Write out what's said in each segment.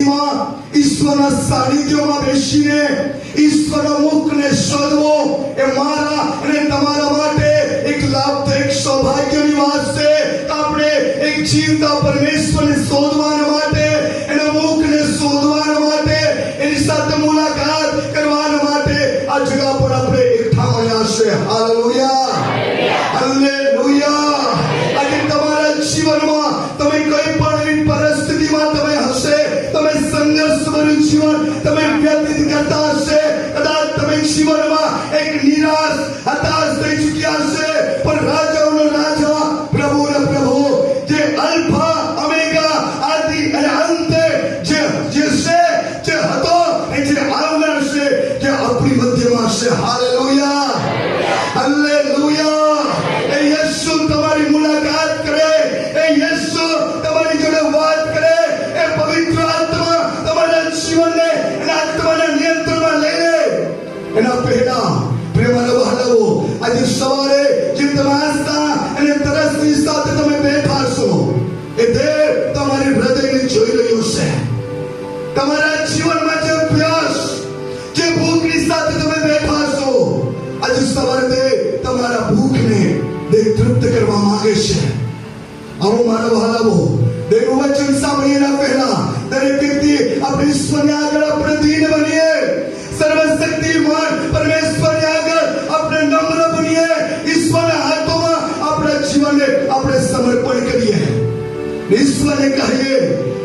ઈશ્વરના સાનિધ્યમાં બેસીને ઈશ્વરના મુખને શોધવો એ મારા અને તમારા માટે એક લાભદાયક સૌભાગ્યની વાત છે. આપણે એક જીવતા પરમેશ્વરને શોધવા માટે, એના મુખને શોધવા માટે, એની સાથે મુલાકાત કરવા માટે આ જગ્યા પર આપણે એકઠા મળ્યા છે. Hallelujah, hallelujah. આજે તમારા જીવનમાં તમે કોઈ પણ એવી પરિસ્થિતિમાં તમે હશે, તમે સંઘર્ષભર્યું જીવન તમે વ્યતીત કરતા હશે, કદાચ તમે જીવનમાં એક નિરાશ હતાશ થઈ ચૂક્યા હશે, પણ રાજાઓનો રાજા પ્રભુનો પ્રભુ, જે અલ્ફા ઓમેગા આદિ અને અંતે જે છે, જે હતો અને જે આવનાર છે, જે આપણી મધ્યમાં છે. Hallelujah, hallelujah. એ યેસુ તમારી મુલાકાત કરે, એ યેસુ તમારી જોડે વાત કરે, એ પવિત્ર આત્મા તમારા જીવનને અને આત્માના નિયંત્રણમાં લઈ લે. એના પહેલા પ્રેમના વહાલાઓ, આજે સવારે જે તમે આસ્થા અને તરસની સાથે તમે બેઠા છો, એ દેવ તમારી હૃદયને જોઈ રહ્યો છે. તમારા જીવનમાં જે પ્યાસ, જે ભૂખની સાથે તમે બેઠા છો, આજે સવારે દેવ તમારા ભૂખને દેવ તૃપ્ત કરવા માંગે છે. આવો મારા વહાલાઓ, દેવનું વચન સાંભળીના પહેલા દરેક વ્યક્તિ આપણે ઈશ્વરની આગળ આપણે દીન બનીએ, સર્વશક્તિમાન પરમેશ્વરની આગળ આપણે નમ્ર બનીએ, ઈશ્વરના હાથોમાં આપણા જીવનને આપણે સમર્પણ કરીએ, ઈશ્વરને કહીએ,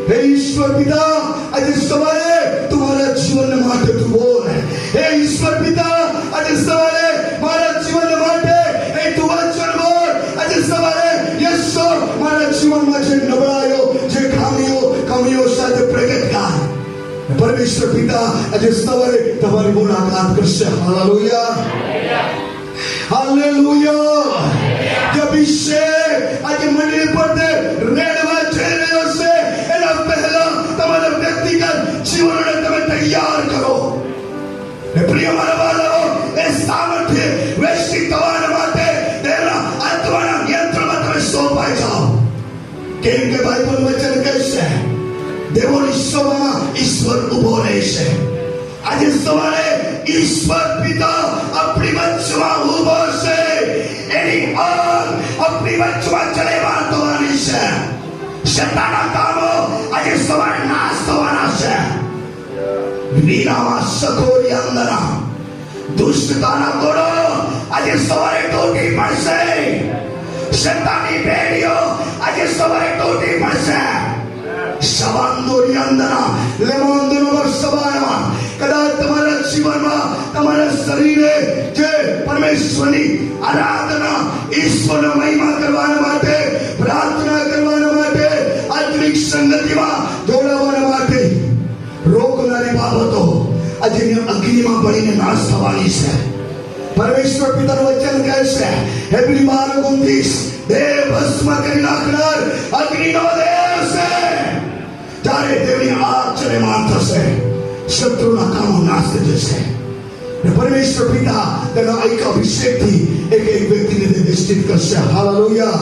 હે ઈશ્વર પિતા, આજે સવારે તમારા જીવન માટે તું બોલ. હે ઈશ્વર પિતા, આજે સવારે મારા જીવન માટે એ તું વચન બોલ. આજે સવારે યેસુ મારા જીવનમાં જે નબળાઈઓ, જે કમીઓ સાથે પ્રગટ કર. પરમેશ્વર પિતા આજે સવારે તમારી મુલાકાત કરશે. Hallelujah, hallelujah. જે અભિષેક આજે મંડળી પર રેડવા જઈ રહ્યો છે, એના પહેલા તમારા વ્યક્તિગત જીવનને તમે તૈયાર કરો. પ્રિય મારા વાલાઓ, એ સામર્થ્ય વૈશ્વિક થવા માટે તેના આત્માના નિયંત્રણમાં તમે સોંપાઈ જાઓ. કેમ કે બાઇબલ વચન કહે છે, દેવોની સભામાં ઈશ્વર ઉભો રહે છે. આજે સવારે ઈશ્વર પિતા આપણી વચમાં ઉભો છે. એની આગ આપણી વચમાં ચડેવા થવાની છે. શૈતાનના કામો આજે સવારે નાશ થવાના છે. વીરામાં સખોરી અંદરા દુષ્ટતાના ગોળો આજે સવારે તૂટી પડશે. શૈતાનની બેડીઓ આજે સવારે તૂટી પડશે. શવાંદોની અંદરા લેમોંદનો સવારમાં કદાચ તમારા જીવનમાં તમારા શરીરે જે પરમેશ્વરની આરાધના, ઈશ્વરનો મહિમા કરવા માટે, પ્રાર્થના કરવા માટે, આત્મિક સંગતિમાં જોડાવા માટે રોકનારી બાબતો આજે અગ્નિમાં બળીને નાશ થવાની છે. પરમેશ્વર પિતાનું વચન કહે છે, હેબ્રી 12:29, દેવ ભસ્મ કરી નાખનાર અગ્નિનો દેવ છે. ત્યારે દેવની આગ ચડેમાન થશે, શત્રુના કામો નાશ થઈ જશે. પરમેશ્વર પિતા તેના એક અભિષેકથી એક વ્યક્તિને નિશ્ચિત કરશે. Hallelujah,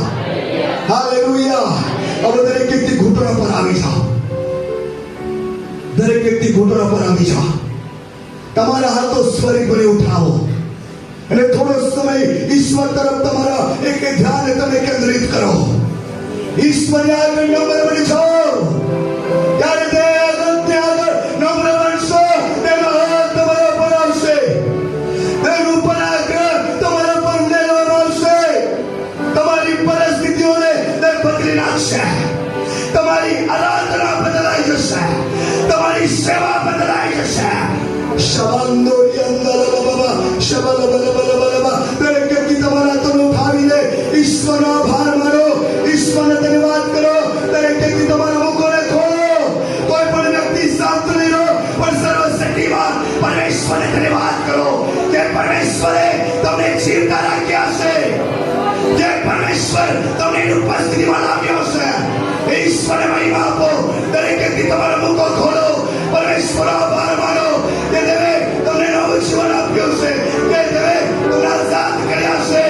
hallelujah. હવે દરેક વ્યક્તિ ઘૂંટણા પર આવી જાઓ. દરેક વ્યક્તિ ઘૂંટણા પર આવી જાઓ. તમારા હાથો સ્વરી ભરે ઉઠાવો અને થોડો સમય ઈશ્વર તરફ તમારા એક ધ્યાન તમે કેન્દ્રિત કરો. ઈશ્વરની આગળ નમ્ર બની જાઓ. ત્યારે તે આગળ નમ્ર બનશો, તેનો હાથ તમારા પર આવશે, તેનું પરાક્રમ તમારા પર લેવામાં આવશે. તમારી પરિસ્થિતિઓને તે બદલી નાખશે. તમારી આરાધના બદલાઈ જશે, તમારી સેવા બદલાઈ જશે. શબાંદોની અંદર બાબા શબલ બલ બલ બલ. દરેક વ્યક્તિ તમારા હાથોને ઉઠાવીને ઈશ્વરનો આભાર માનો, ઈશ્વરને ધન્યવાદ કરો. દરેક વ્યક્તિ તમારા મુખોને ખોલો. કોઈ પણ વ્યક્તિ શાંત નહીં રહો, પણ સર્વશક્તિમાન પરમેશ્વરને ધન્યવાદ કરો. જે પરમેશ્વરે તમને જીવતા રાખ્યા છે, જે પરમેશ્વર તમને એની ઉપસ્થિતિમાં લાવ્યો છે, ઈશ્વરને મહિમા આપો. દરેક વ્યક્તિ તમારા મુખો ખોલો, પરમેશ્વર આભાર માનો. કે દેવે તમને નવું જીવન આપ્યું છે, કે દેવે તમને આઝાદ કર્યા છે.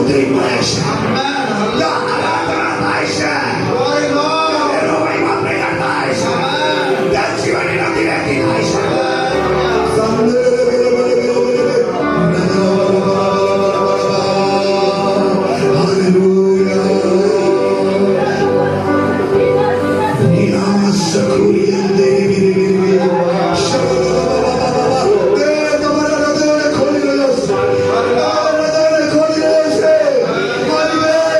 ઉતરી પડે છે. આરાધના થાય છે. રોવાઈમાં પ્રગટ થાય છે. ત્યાં જીવનની નદી વહેતી થાય છે. તમારા હૃદયને ખોલી રહ્યો છે. મારી બેન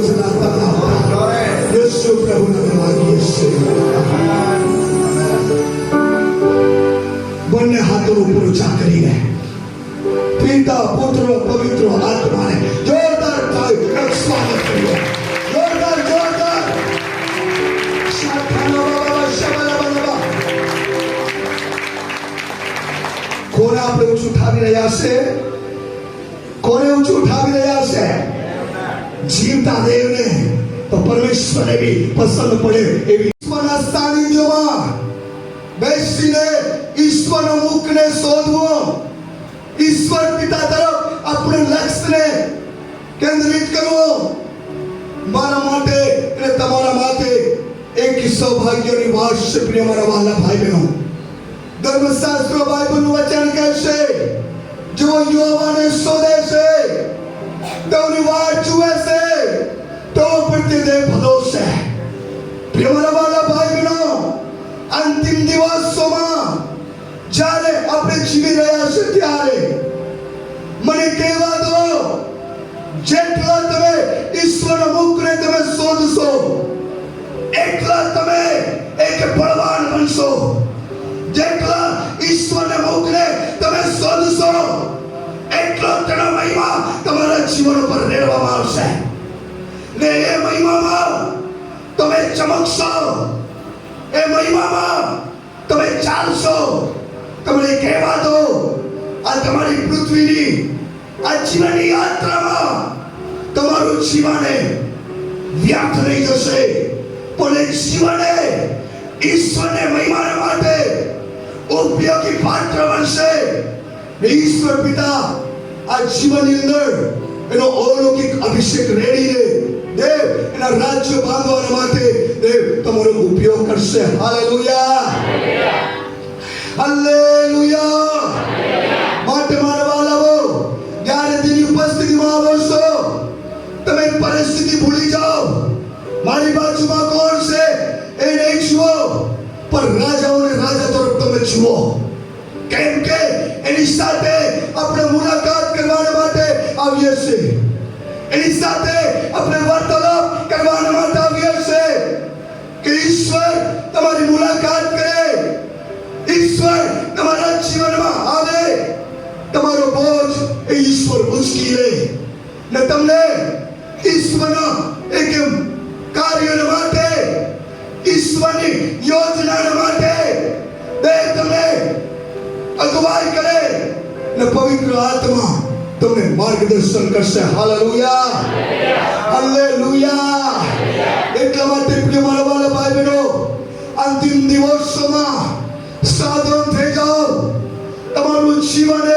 યોજના તમારા યેસુ પ્રભુના નામમાં બંને હાથો ઉપર ઊંચા કરીને પિતા પુત્ર પવિત્ર આત્માને જોરદાર તાળી સ્વાગત કરીએ. જોરદાર જોરદાર કોને આપણે ઊંચું ઉઠાવી રહ્યા છે? કોને ઊંચું ઉઠાવી રહ્યા છે? જીવતા દેવને. તો પરમેશ્વરને બી પસંદ પડે એવી ઈશ્વરના સાનિધ્યમાં બેસીને ઈશ્વરના મુખને શોધવો, ઈશ્વર પિતા તરફ આપણે લક્ષ્યને કેન્દ્રિત કરવો. મારા માટે અને તમારા માટે એક સૌભાગ્યની વાત છે પ્રિય મારા વહાલા ભાઈ બહેનો. ધર્મશાસ્ત્ર બાઇબલનું વચન કહે છે, જો યુવાને શોધે છે, તેઓની વાત જુએ છે, તો પ્રત્યે ભલો છે. પ્રિય મારા વહાલા ભાઈ બહેનો, અંતિમ દિવસોમાં જ્યારે આપણે જીવી રહ્યા છે ત્યારે મને કહેવા દો, જેટલા તમે ઈશ્વરના મુખને તમે શોધશો એટલા તમે એક બળવાન બનશો. જેટલા ઈશ્વરના મુખને તમે શોધશો એટલો તેનો મહિમા તમારા જીવન પર રેડવામાં આવશે ને એ મહિમામાં તમે ચમકશો, એ મહિમામાં તમે ચાલશો. તમને કહેવા દો, આ તમારી પૃથ્વીની આ જીવનની યાત્રામાં તમારું જીવન વ્યર્થ નહીં જશે, પણ એ જીવન ઈશ્વરને મહિમા માટે ઉપયોગી પાત્ર બનશે. ઈશ્વર પિતા આ જીવનની અંદર એનો અલૌકિક અભિષેક રેડીને દેવ એના રાજ્ય બાંધવા માટે દેવ તમારો ઉપયોગ કરશે. Hallelujah, hallelujah. માટે મારા વાલાઓ, જ્યારે તેની ઉપસ્થિતિમાં આવો છો તમે પરિસ્થિતિ ભૂલી જાઓ. મારી બાજુમાં કોણ છે એ નહીં જુઓ, પણ રાજાઓને રાજા તરફ તમે જુઓ. કેમ કે એની સાથે આપણે મુલાકાત કરવા માટે આવીએ છીએ, એની સાથે આપણે વાર્તાલાપ કરવા માટે આવીએ છીએ કે ઈશ્વર તમારી મુલાકાત કરે, ઈશ્વર તમારા જીવનમાં આવે, તમારો બોજ એ ઈશ્વર ઉચકી લે ને તમને ઈશ્વરના એક કાર્ય માટે, ઈશ્વરની યોજના માટે દેવ તમને અગવાઈ કરે ને પવિત્ર આત્મા તમને માર્ગદર્શન કરશે. Hallelujah, hallelujah. એટલા માટે પ્રિય મારા વાલા ભાઈ બહેનો, અંતિમ દિવસોમાં સાવધાન થઈ જાઓ. તમારું જીવન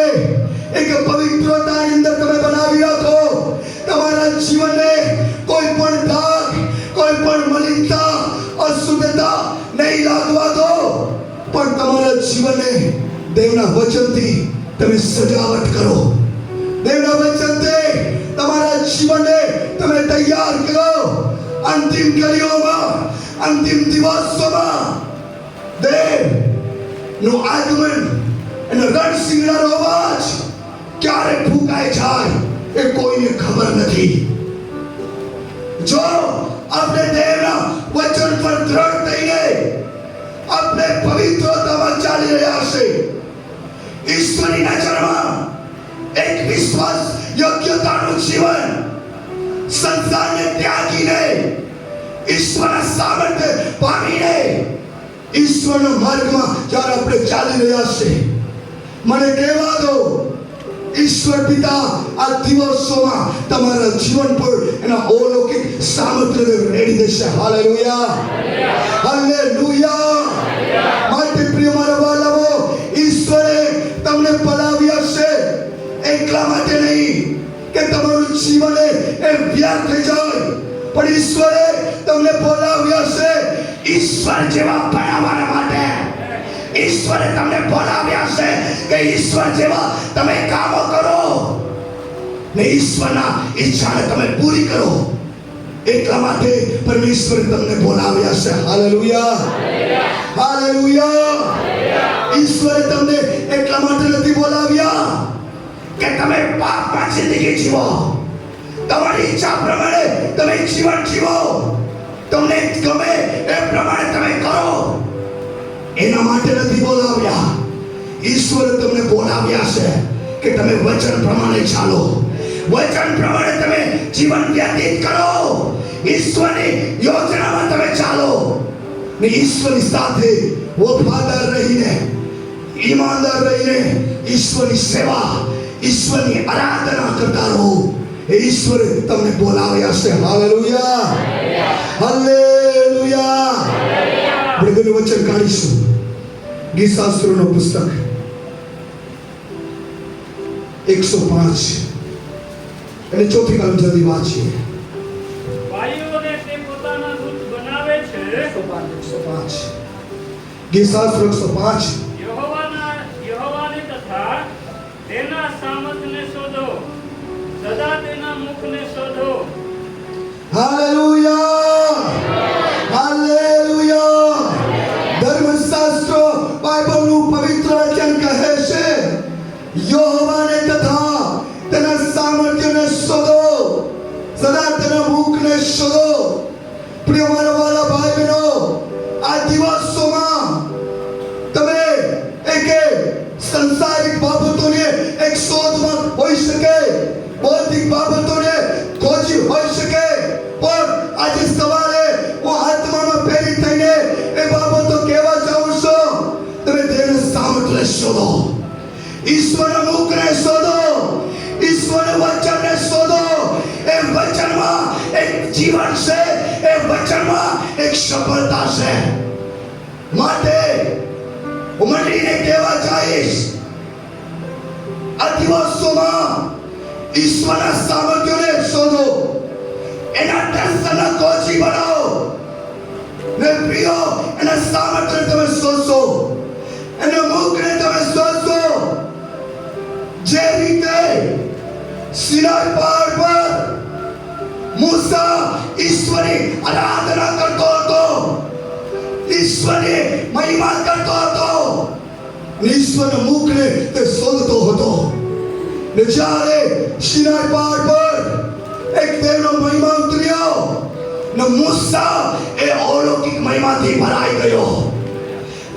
એક પવિત્રતાની અંદર તમે બનાવી રાખો. તમારા જીવનને કોઈ પણ દાગ, કોઈ પણ મલિનતા, અશુદ્ધતા નહીં લાગવા દો, પણ તમારા જીવનને દેવના વચનથી તમે સજાવટ કરો. દેવના વચનથી તમારા જીવનને તમે તૈયાર કરો. અંતિમ ઘડીઓમાં, અંતિમ દિવસોમાં દેવ નું આગમન અને રણસિંગડાનો અવાજ ક્યારે ફૂંકાઈ જાય એ કોઈને ખબર નથી. જો આપણે દેવના વચન પર દ્રઢ થઈને આપણે પવિત્રતામાં ચાલી રહ્યા છે, ઈશ્વરની નજરમાં એક વિશ્વાસ યોગ્યતાનું જીવન, સંસારને ત્યાગીને ઈશ્વરના સામર્થ્ય પામીને ઈશ્વરના માર્ગમાં જ્યારે આપણે ચાલી રહ્યા છે, મને કહેવા દો, ઈશ્વર પિતા આ દિવસોમાં તમારા જીવન પર એના અલૌકિક સામર્થ્ય રેડી દેશે. Hallelujah, hallelujah. માટે પ્રિય મારા વાલાઓ, ઈશ્વરે તમને બોલાવ્યા છે એટલા માટે નહીં કે તમારું જીવન એ વ્યર્થ થઈ જાય, પણ ઈશ્વરે તમને બોલાવ્યા છે ઈશ્વર જેવા બનાવવા માટે. ઈશ્વરે તમને બોલાવ્યા છે કે ઈશ્વર જેવા તમે કામો કરો ને ઈશ્વરના ઈચ્છાને તમે પૂરી કરો. એટલા માટે પરમેશ્વરે તમને બોલાવ્યા છે. Hallelujah, hallelujah. ઈશ્વરે તમને એટલા માટે નથી બોલાવ્યા કે તમે પાપમાં જિંદગી જીવો, તમારી ઈચ્છા પ્રમાણે તમે જીવન જીવો, તમને ગમે એ પ્રમાણે તમે કરો. એના માટે નથી બોલાવ્યા. ઈશ્વરે તમને બોલાવ્યા છે કે તમે વચન પ્રમાણે ચાલો, વચન પ્રમાણે તમે જીવન વ્યતીત કરો, ઈશ્વરની યોજનામાં તમે ચાલો ને ઈશ્વરની સાથે વફાદાર રહીને, ઈમાનદાર રહીને ઈશ્વરની સેવા, ઈશ્વરની આરાધના કરતા રહો. એ ઈશ્વરે તમને બોલાવ્યા છે. Hallelujah, hallelujah. આપણે વચન કાઢીશું. ગીતશાસ્ત્રોનું પુસ્તક 105 અને ચોથી કલમ જલ્દી વાંચીએ. ભાઈઓને તે પોતાના દૂત બનાવે છે. 105 ગીતશાસ્ત્ર 105. યહોવાને તથા તેના સામર્થ્યને શોધો, સદા તેના મુખને શોધો. Hallelujah, hallelujah. ધર્મશાસ્ત્ર બાઇબલનું પવિત્ર વચન કહે છે, યહોવાને તથા તેના સામર્થ્યને શોધો, સદા તેના મુખને શોધો. પ્રિય મારા વાલા ભાઈ બહેનો, આ દિવસોમાં તમે એક સંસારિક બાબતોને એક શોધમાં હોઈ શકે, ભૌતિક બાબતોને ખોજી હોઈ શકે, પણ આજે સવારે હું આત્મામાં પ્રેરિત થઈને એ બાબતો કહેવા જાઉં છું. તમે તેના સામર્થ્યને શોધો, ઈશ્વરના મુખને શોધો, ઈશ્વરના વચનને શોધો. એ વચનમાં એક જીવન છે, એ વચનમાં એક સફળતા છે. માટે હું મંડળીને કહેવા જઈશ, આ દિવસોમાં ઈશ્વરના સામર્થ્યોને શોધો, એના દર્શનના કોચી બનાવો ને પ્રિયો એના સામર્થ્યને તમે શોધશો, એના મુખને તમે શોધશો. જે રીતે સિનાઈ પહાડ પર મૂસા ઈશ્વરની આરાધના કરતો હતો, ઈશ્વરની મહિમા કરતો હતો, ઈશ્વરના મુખને તે શોધતો હતો. ને જ્યારે સિનાઈ પહાડ પર એક દેવનો મહિમા ઉતર્યો ને મૂસા એ અલૌકિક મહિમાથી ભરાઈ ગયો.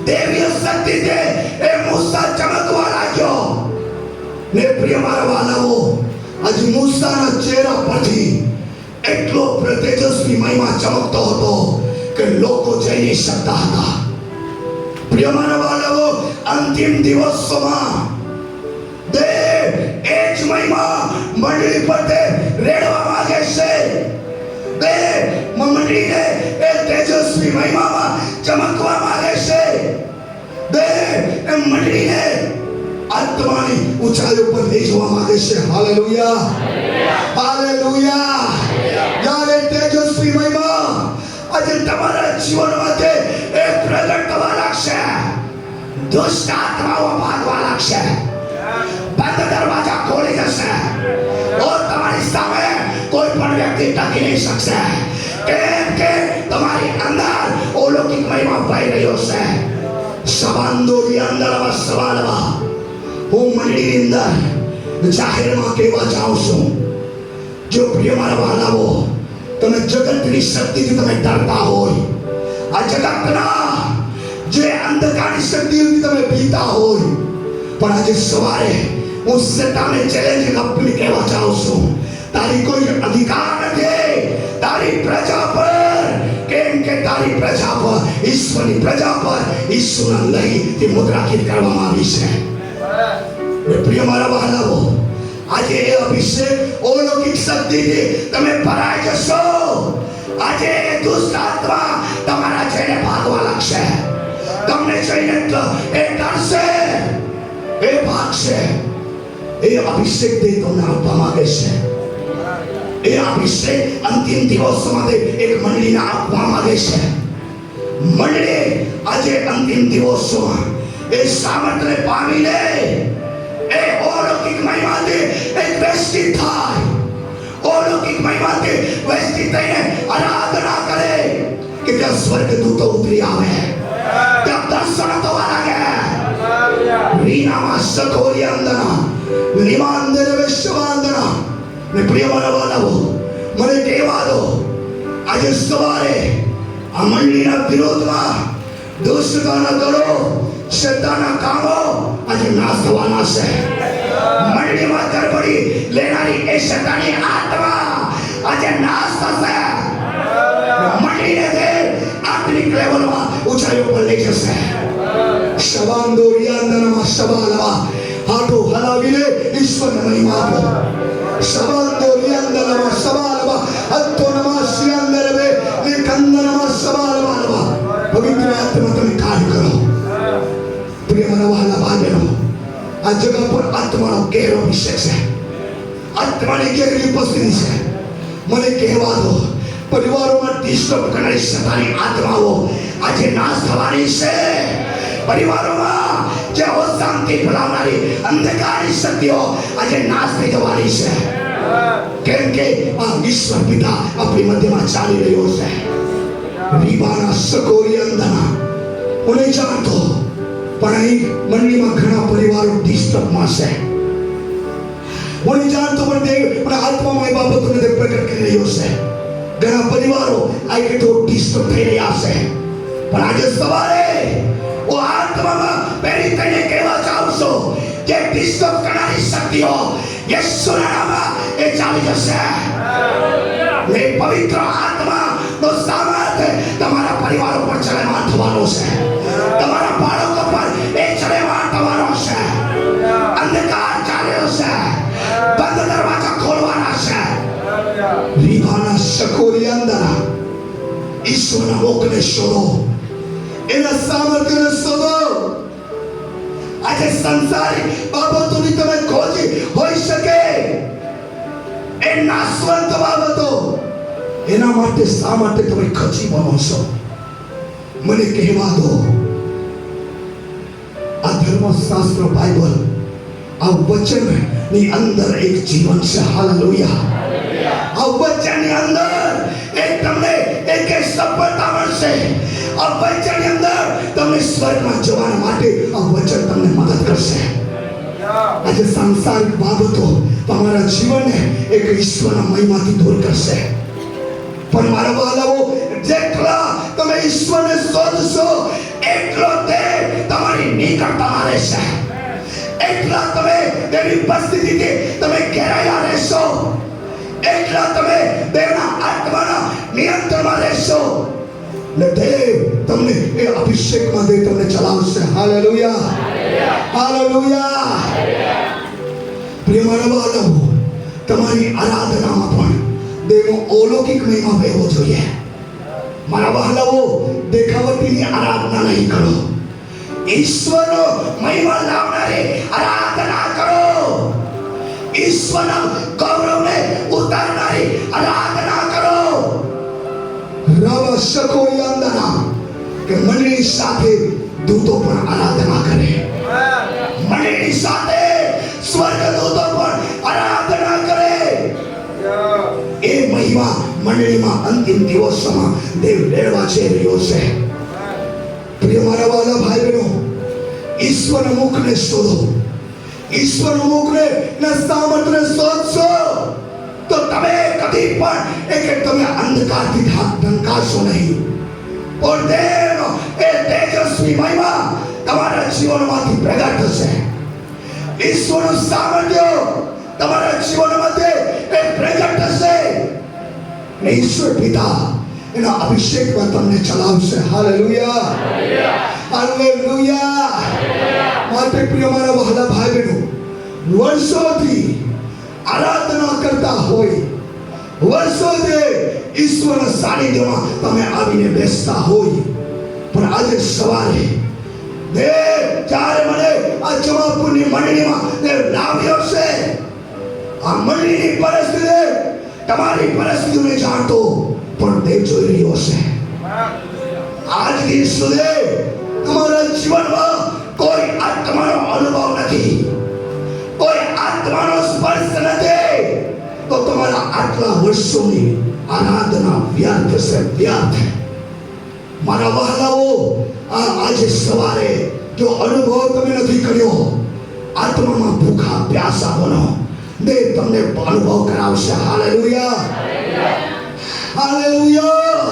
દેવીય શક્તિથી એ મૂસા ચમકવા લાગ્યો. ને પ્રિય મારા વાલાઓ, આજે મૂસાના ચહેરા પરથી એટલો તેજસ્વી મહિમા ચમકતો હતો કે લોકો જઈ નહીં શકતા હતા. પ્રિય મારા વાલાઓ, અંતિમ દિવસોમાં દેવ એ જ મહિમા મંડળી પર તે રેડવા માંગે છે. દેવ મંડળીને એ તેજસ્વી મહિમામાં ચમકવા માંગે છે. દેવ એ મંડળીને આત્માની ઊંચાઈઓ પર લઈ જવા માંગે છે. Hallelujah, hallelujah. જ્યારે તેજસ્વી મહિમા આજે તમારા જીવનમાં એ પ્રગટ થવા લાગશે, દુષ્ટ આત્માઓ ભાગવા લાગશે, બંધ દરવાજા ખોલી જશે, और તમારી સામે કોઈ પણ વ્યક્તિ ટકી નહીં શકશે, કેમ કે તમારી અંદર અલૌકિક મહિમા વહી રહ્યો છે. સબાંદોની અંદર સવાલવા હું મંડળીની અંદર જાહેરમાં કહેવા જાઉં છું, જો પ્રિય મારા વાલાઓ, તમે જગતની શક્તિથી તમે ડરતા હોય, આ જગતના જે અંધકારની શક્તિઓથી તમે પીતા હોય, પણ આજે સવારે હું શેતાનને ચેલેન્જ આપીને કહેવા જાઉં છું, તારી કોઈ અધિકાર નથી તારી પ્રજા પર, કેમ કે તારી પ્રજા પર, ઈશ્વરની પ્રજા પર ઈશ્વરના લહીથી મુદ્રાંકિત કરવામાં આવી છે. પ્રિય મારા વહાલાઓ, આજે એ અભિષેક અલૌકિક શક્તિથી તમે ભરાઈ જશો. આજે દુષ્ટ આત્મા તમારા જઈને ભાગવા લાગશે, તમને જઈને એ ડરશે, એ ભાગશે. એ અભિષેક તે તમને આપવા માંગે છે. એ અભિષેક અંતિમ દિવસોમાં એક મંડળીને આપવા માંગે છે. મંડળી આજે અંતિમ દિવસોમાં એ સામર્થ્યને પામીને એ અલૌકિક મહિમાથી એક વ્યસ્તિત થાય, અલૌકિક મહિમાથી વ્યસ્તિત થઈને આરાધના કરે કે ત્યાં સ્વર્ગદૂતો ઉતરી આવે, ત્યાં દર્શન થવા લાગે. રીનામાં સખોરી અંદના, લીમાંદરે વિશ્વાંદના ને પ્રિય મારા વાલાઓ, મને કહેવા દો, આજે સવારે આ મંડળીના વિરોધમાં દુષ્ટતાના દળો, શૈતાનના કામો આજે નાશ થવાના છે. મંડળીમાં ગડબડી લેનારી એ શૈતાની આત્મા આજે નાશ થશે. મંડળીને તે આત્મિક લેવલમાં ઊંચાઈઓ પર લઈ જશે. શબાંદો રિયાંદનમાં શબાલવા હાથો હલાવીને ઈશ્વરને મહિમા આપો. શબાંદો રિયાંદનમાં શબાલવા હત્તોનમાં શિયાંદરવે નિકંદનમાં શબાલવા. પવિત્ર આત્મા તમે કાર્ય કરો. પ્રિય મારા વહાલા ભાઈઓ, આ જગત પર આત્માનો ગહેરો અભિષેક છે. આત્માની ગહેરી ઉપસ્થિતિ છે. મને કહેવા દો, પરિવારોમાં ડિસ્ટર્બ કરનારી શૈતાની આત્માઓ આજે નાશ થવાની છે. પરિવારોમાં જે અશાંતિ ફેલાવનારી અંધકારની શક્તિઓ આજે નાશ થઈ જવાની છે. કેમ કે આ ઈશ્વર પિતા આપણી મધ્યમાં ચાલી રહ્યો છે. રીબાના સકોરી અંદરના હું નહીં જાણતો, પણ અહીં મંડળીમાં ઘણા પરિવારો ડિસ્ટર્બમાં છે. હું નહીં જાણતો, પણ દેવ પણ આત્મામાં એ બાબતોને તે પ્રગટ કરી રહ્યો છે. ઘણા પરિવારો આ કેટલો ડિસ્ટર્બ થઈ રહ્યા છે. પણ આજે સવારે હું આત્મામાં પહેરી થઈને કહેવા ચાહું છું કે ડિસ્ટર્બ કરનારી શક્તિઓ યેશુના નામમાં એ ચાલી જશે. ને પવિત્ર આત્માનો સામર્થ્ય તમારા પરિવારો પર ચલાયમાન થવાનો છે. તમારા બાળકો પર એ ચલાયમાન થવાનો છે. અંધકાર ચાલ્યો છે, બંધ દરવાજા ખોલવાના છે. રીભાના શકોરી અંદર ઈશ્વરના મુખને શોધો, એના સામર્થ્યને શોધો. આજે સંસારી બાબતોની તમે ખોજી હોઈ શકે, એ નાશવંત બાબતો, એના માટે શા માટે તમે ખચી બનો છો? મને કહેવા દો, આ ધર્મશાસ્ત્ર બાઇબલ, આ વચનની અંદર એક જીવન છે. હાલેલુયા. આ વચનની અંદર એક તમને એક સફળતા મળશે. આ વચનની અંદર તમને સ્વર્ગમાં જવા માટે આ વચન તમને મદદ કરશે. આજે સાંસારિક બાબતો તમારા જીવનને એક ઈશ્વરના મહિમાથી દૂર કરશે. પણ મારા વહાલાઓ, જેટલા તમે ઈશ્વરને શોધશો એટલો તે તમારી નિકટતામાં રહેશે. એટલા તમે તેની ઉપસ્થિતિથી તમે ઘેરાયા રહેશો. એટલા તમે દેવના આત્માના નિયંત્રણમાં રહેશો. ને દેવ તમને એ અભિષેકમાં દેવ તમને ચલાવશે. Hallelujah, hallelujah. પ્રિય મારા વહાલાઓ, તમારી આરાધનામાં પણ દેવનો અલૌકિક મહિમા વહેવો જોઈએ. મારા વહાલાઓ, દેખાવટીની આરાધના નહીં કરો. ઈશ્વરનો મહિમા લાવનારી આરાધના કરો. ઈશ્વરના ગૌરવને ઉતારનારી આરાધના કરો. રવ શકોરી અંદરના કે મંડળી સાથે દૂતો પણ આરાધના કરે. મંડળી સાથે સ્વર્ગદૂતો પણ આરાધના કરે. એ મહિમા મંડળીમાં અંતિમ દિવસોમાં દેવ લેવા જઈ રહ્યો છે. પ્રિય મારા વાલા ભાઈ બહેનો, ઈશ્વરના મુખને શોધો. ઈશ્વરના મુખને સામર્થ્યને શોધશો તો તમે કદી પણ તમે અંધકારથી ઢંકાશો નહીં. પણ દેવનો એ તેજસ્વી મહિમા તમારા જીવનમાંથી પ્રગટ થશે. ઈશ્વરનું સામર્થ્ય તમારા જીવનમાંથી એ પ્રગટ થશે. ને ઈશ્વર પિતા એના અભિષેકમાં તમને ચલાવશે. Hallelujah, hallelujah. માટે પ્રિય મારા વહાલા ભાઈ બહેનો, વર્ષોથી આરાધના કરતા હોય, વર્ષોથી ઈશ્વરના સાનિધ્યમાં તમે આવીને બેસતા હોય, પણ આજે સવારે દેવ જ્યારે મને આ જમાપુરની મંડળીમાં દેવ લાવ્યો છે, આ મંડળીની પરિસ્થિતિ તમારી પરિસ્થિતિને જાણતો પણ દેવ જોઈ રહ્યો છે. આજથી સુધી તમારા જીવનમાં કોઈ આત્માનો અનુભવ નથી, કોઈ આત્માનો સ્પર્શ નથી, તો તમારા આટલા વર્ષોની આરાધના વ્યર્થ છે, વ્યર્થ. મારા વહાલાઓ, આજે સવારે જો અનુભવ તમે નથી કર્યો, આત્મામાં ભૂખા પ્યાસા બનો. દેવ તમને અનુભવ કરાવશે. Hallelujah, hallelujah.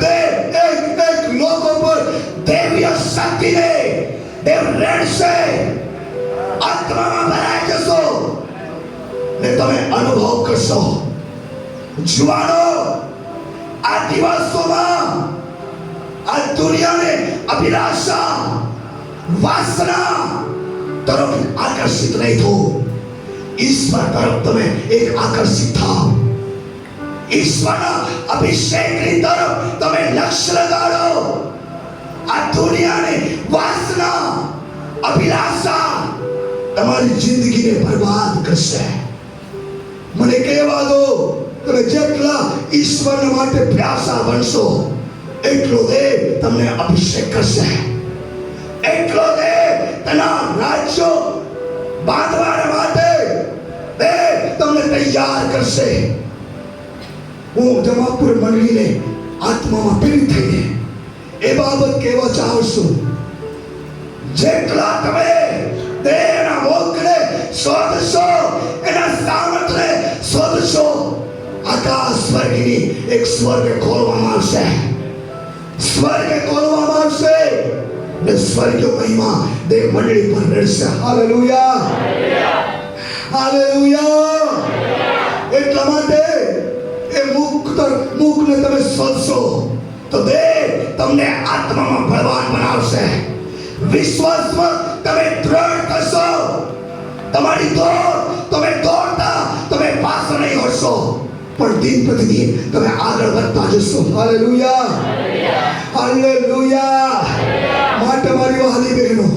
દેવ એક લોકો પર દેવીય શક્તિને દેવ રેડશે. આત્મામાં ભરાઈ જશો ને તમે અનુભવ કરશો. જુવાનો, આ દિવસોમાં આ દુનિયાને અભિલાષા વાસના તરફ આકર્ષિત નહીં થો. ઈશ્વર તરફ તમે એક આકર્ષિત થાઓ. ઈશ્વરના અભિષેકની તરફ તમે લક્ષ્ય લગાડો. આ દુનિયાને વાસના અભિલાષા તમારી જિંદગીને બરબાદ કરશે. મને કહેવા દો, તમે જેટલા ઈશ્વર માટે પ્યાસા બનશો એટલો દેવ તમને અભિષેક કરશે. એટલો દેવ તેના રાજ્યો બાંધવા માટે દેવ તમને તૈયાર કરશે. હું જમાપુર મંડળીને આત્મામાં પીડિત થઈને એ બાબત કહેવા ચાહું છું. જેટલા તમે દેવના મુખને શોધશો, એના સામર્થ્યને શોધશો, આકાશ સ્વર્ગની એક સ્વર્ગ ખોલવામાં આવશે. સ્વર્ગ ખોલવામાં આવશે ને સ્વર્ગીય મહિમા દેવ મંડળી પર રહેશે. Hallelujah, hallelujah. એટલા માટે એ મુખને તમે શોધશો તો દેવ તમને આત્મામાં બળવાન બનાવશે. વિશ્વાસમાં તમે દ્રઢ થશો. તમારી દોડ તમે દોડતા તમે પાછળ નહીં હટશો, પણ દિન પ્રતિદિન તમે આગળ વધતા જશો. Hallelujah, hallelujah. માટે મારી વહાલી બહેનો,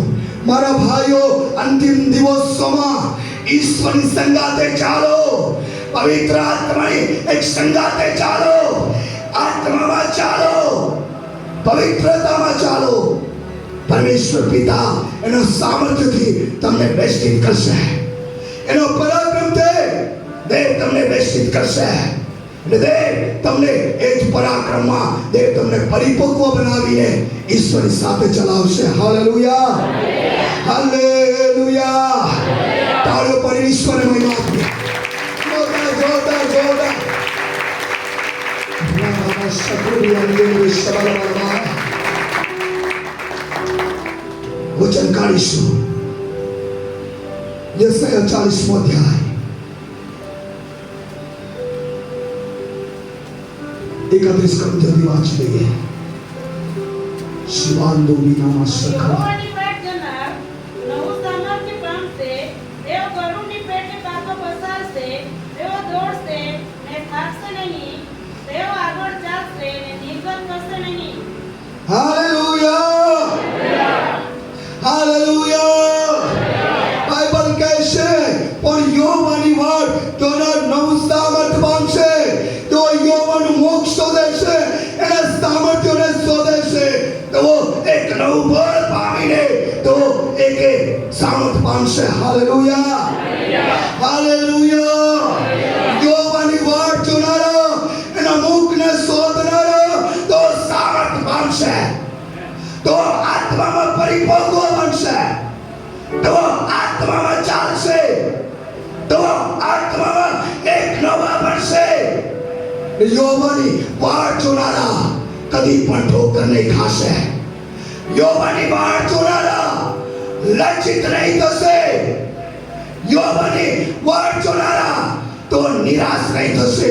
મારા ભાઈઓ, અંતિમ દિવસોમાં ઈશ્વરની સંગાતે ચાલો. પવિત્ર આત્માની એક સંગાતે ચાલો. આત્મામાં ચાલો, પવિત્રતામાં ચાલો. પરમેશ્વર પિતા એનો સામર્થ્યથી તમને બેસ્ટિત કરશે. એનો પરાક્રમથી દેવ તમને બેસ્ટિત કરશે. અને દેવ તમને એ જ પરાક્રમમાં દેવ તમને પરિપક્વ બનાવીને ઈશ્વરની સાથે ચલાવશે. Hallelujah, hallelujah. તાળીઓ પર ઈશ્વરને મહિમા આપીએ. જોરદાર, જોરદાર, જોરદાર. વચન કાઢીશું. યશાયા 40મો અધ્યાય 31 કમ જલ્દી વાંચી લઈએ. શિવાંદો વિનામાં સખા યહોવાની પેટ જનાર નવું સામર્થ્ય પામશે. તેઓ ગરુડની પેટે પાકો પસારશે. તેઓ દોડશે ને થાકશે નહીં. તેઓ આગળ ચાલશે ને નિર્ગત થશે નહીં. Hallelujah, hallelujah. બાઇબલ કહે છે, પણ યહોવાની વાટ જોનાર નવું સામર્થ્ય પામશે. તો યહોવાનું મુખ શોધે છે, એના સામર્થ્યને શોધે છે. તો એક નવું બળ પામીને તો એક સામર્થ્ય પામશે. Hallelujah, hallelujah. યહોવાની વાટ જોનારા, એના મુખને શોધનારા તો સામર્થ્ય પામશે. તો આત્મામાં પરિપક્વ બનશે. તો આત્મામાં ચાલશે. તો આત્મામાં એક નવા બનશે. યહોવાની વાટ જોનારા કદી પણ ઠોકર નહીં ખાશે. યહોવાની વાટ જોનારા લજ્જિત નહીં થશે. યહોવાની વાટ જોનારા તો નિરાશ નહીં થશે.